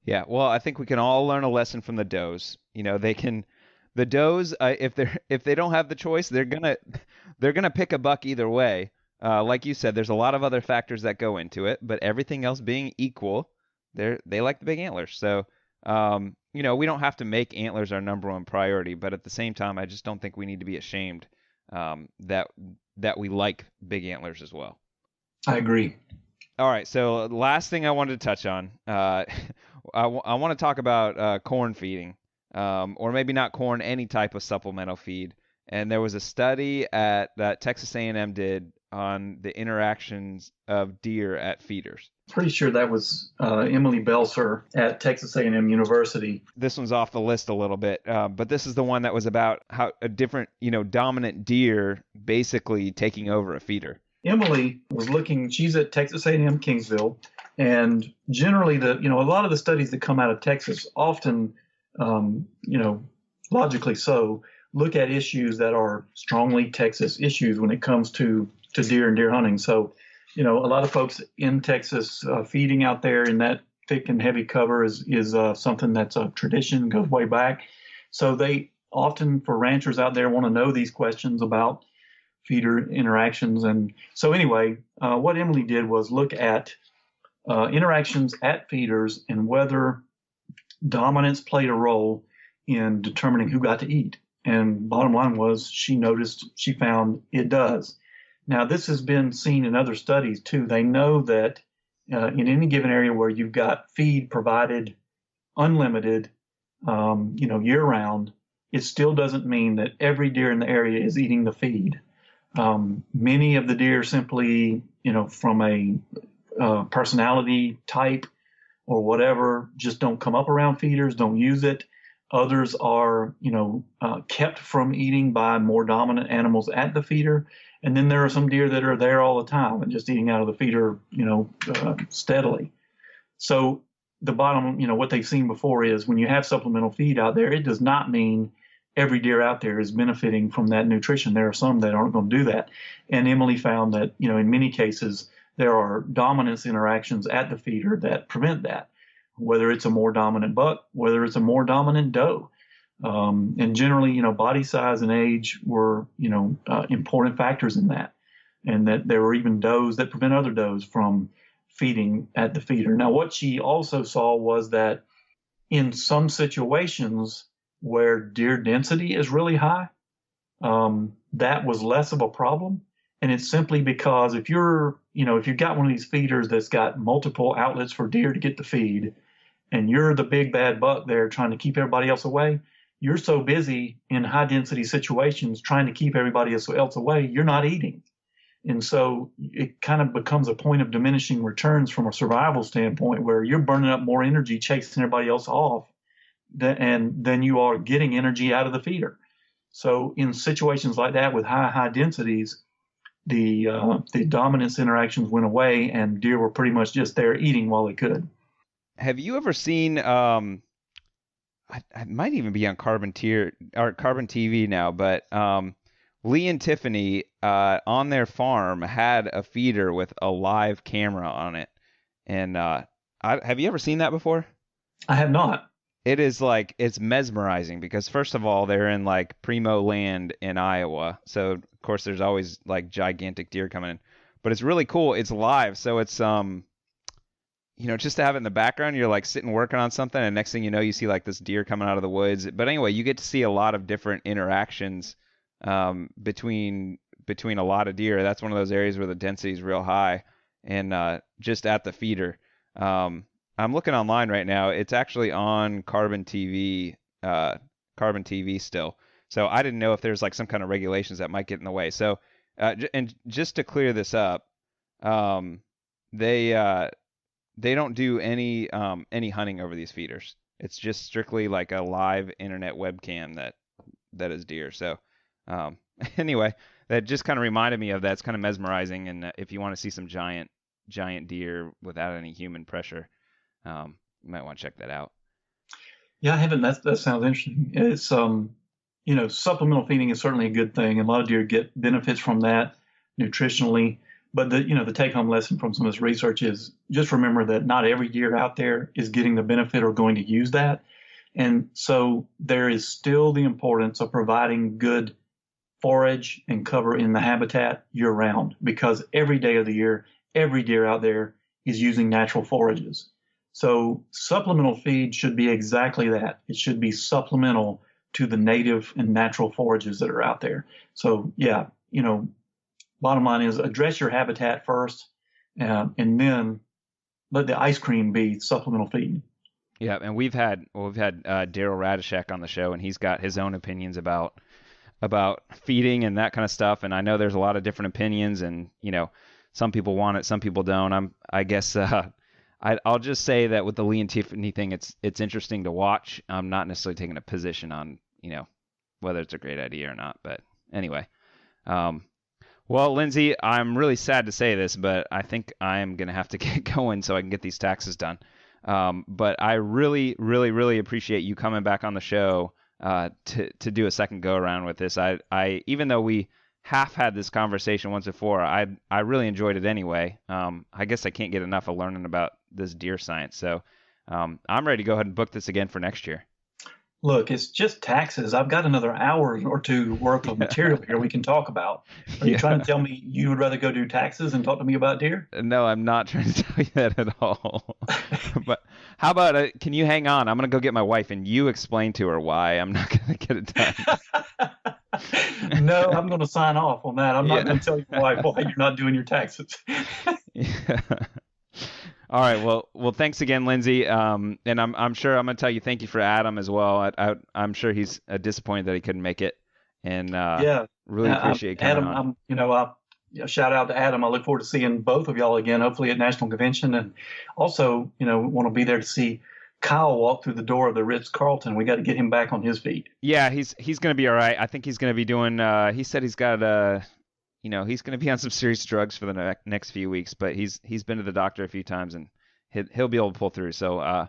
Yeah, well, I think we can all learn a lesson from the does. The does, if they don't have the choice, they're gonna pick a buck either way. Like you said, there's a lot of other factors that go into it, but everything else being equal, they like the big antlers. So, we don't have to make antlers our number one priority, but at the same time, I just don't think we need to be ashamed that we like big antlers as well. I agree. All right, so last thing I wanted to touch on, I want to talk about corn feeding, or maybe not corn, any type of supplemental feed. And there was a study that Texas A&M did on the interactions of deer at feeders. Pretty sure that was Emily Belser at Texas A&M University. This one's off the list a little bit, but this is the one that was about how a different, dominant deer basically taking over a feeder. Emily was looking, she's at Texas A&M Kingsville, and generally a lot of the studies that come out of Texas often, logically so, look at issues that are strongly Texas issues when it comes to deer and deer hunting. So, a lot of folks in Texas feeding out there in that thick and heavy cover is something that's a tradition, goes way back. So they often, for ranchers out there, want to know these questions about feeder interactions. And so anyway, what Emily did was look at interactions at feeders and whether dominance played a role in determining who got to eat. And bottom line was she found it does. Now, this has been seen in other studies too. They know that in any given area where you've got feed provided unlimited, year round, it still doesn't mean that every deer in the area is eating the feed. Many of the deer simply, from a personality type or whatever, just don't come up around feeders, don't use it. Others are, kept from eating by more dominant animals at the feeder. And then there are some deer that are there all the time and just eating out of the feeder, steadily. So the bottom, what they've seen before is when you have supplemental feed out there, it does not mean every deer out there is benefiting from that nutrition. There are some that aren't going to do that. And Emily found that, in many cases, there are dominance interactions at the feeder that prevent that, whether it's a more dominant buck, whether it's a more dominant doe. And generally, body size and age were, important factors in that. And that there were even does that prevent other does from feeding at the feeder. Now, what she also saw was that in some situations where deer density is really high, that was less of a problem. And it's simply because if you've got one of these feeders that's got multiple outlets for deer to get the feed, and you're the big bad buck there trying to keep everybody else away, you're so busy in high density situations trying to keep everybody else away, you're not eating. And so it kind of becomes a point of diminishing returns from a survival standpoint where you're burning up more energy chasing everybody else off than you are getting energy out of the feeder. So in situations like that with high densities, the dominance interactions went away and deer were pretty much just there eating while they could. Have you ever seen, I might even be on Carbon TV now, but Lee and Tiffany on their farm had a feeder with a live camera on it. And have you ever seen that before? I have not. It is like it's mesmerizing because first of all, they're in like primo land in Iowa. So of course there's always like gigantic deer coming in. But it's really cool. It's live. So it's just to have it in the background, you're like sitting working on something and next thing you know you see like this deer coming out of the woods. But anyway, you get to see a lot of different interactions between a lot of deer. That's one of those areas where the density is real high and just at the feeder. I'm looking online right now. It's actually on Carbon TV, still. So I didn't know if there's like some kind of regulations that might get in the way. So, and just to clear this up, they don't do any hunting over these feeders. It's just strictly like a live internet webcam that is deer. So, anyway, that just kind of reminded me of that. It's kind of mesmerizing, and if you want to see some giant deer without any human pressure. You might want to check that out. Yeah, I haven't. That sounds interesting. It's supplemental feeding is certainly a good thing, and a lot of deer get benefits from that nutritionally. But the take home lesson from some of this research is just remember that not every deer out there is getting the benefit or going to use that. And so there is still the importance of providing good forage and cover in the habitat year round, because every day of the year, every deer out there is using natural forages. So supplemental feed should be exactly that. It should be supplemental to the native and natural forages that are out there. So yeah, bottom line is address your habitat first, and then let the ice cream be supplemental feed. Yeah, and we've had Daryl Radishek on the show, and he's got his own opinions about feeding and that kind of stuff. And I know there's a lot of different opinions, and some people want it, some people don't. I guess I'll just say that with the Lee and Tiffany thing, it's interesting to watch. I'm not necessarily taking a position on whether it's a great idea or not. But anyway, well, Lindsay, I'm really sad to say this, but I think I'm gonna have to get going so I can get these taxes done. But I really, really, really appreciate you coming back on the show to do a second go around with this. I even though we half had this conversation once before, I really enjoyed it anyway. I guess I can't get enough of learning about this deer science. So I'm ready to go ahead and book this again for next year. Look, it's just taxes. I've got another hour or two worth of material here we can talk about. Are you trying to tell me you would rather go do taxes and talk to me about deer? No, I'm not trying to tell you that at all. But how about, can you hang on? I'm going to go get my wife and you explain to her why I'm not going to get it done. No, I'm going to sign off on that. I'm not going to tell your wife why you're not doing your taxes. Yeah. All right. Well, thanks again, Lindsay. And I'm sure I'm going to tell you thank you for Adam as well. I'm sure he's disappointed that he couldn't make it, and really appreciate coming Adam. Shout out to Adam. I look forward to seeing both of y'all again, hopefully at National Convention, and also want to be there to see Kyle walk through the door of the Ritz-Carlton. We got to get him back on his feet. Yeah, he's going to be all right. I think he's going to be doing. He said he's got he's going to be on some serious drugs for the next few weeks, but he's been to the doctor a few times and he'll be able to pull through. So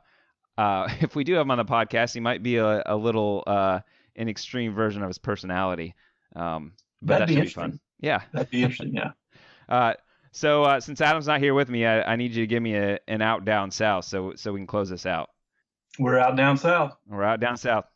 if we do have him on the podcast, he might be a little an extreme version of his personality. But that should be fun. Yeah, that'd be interesting. Yeah. So since Adam's not here with me, I need you to give me an out down south so we can close this out. We're out down south. We're out down south.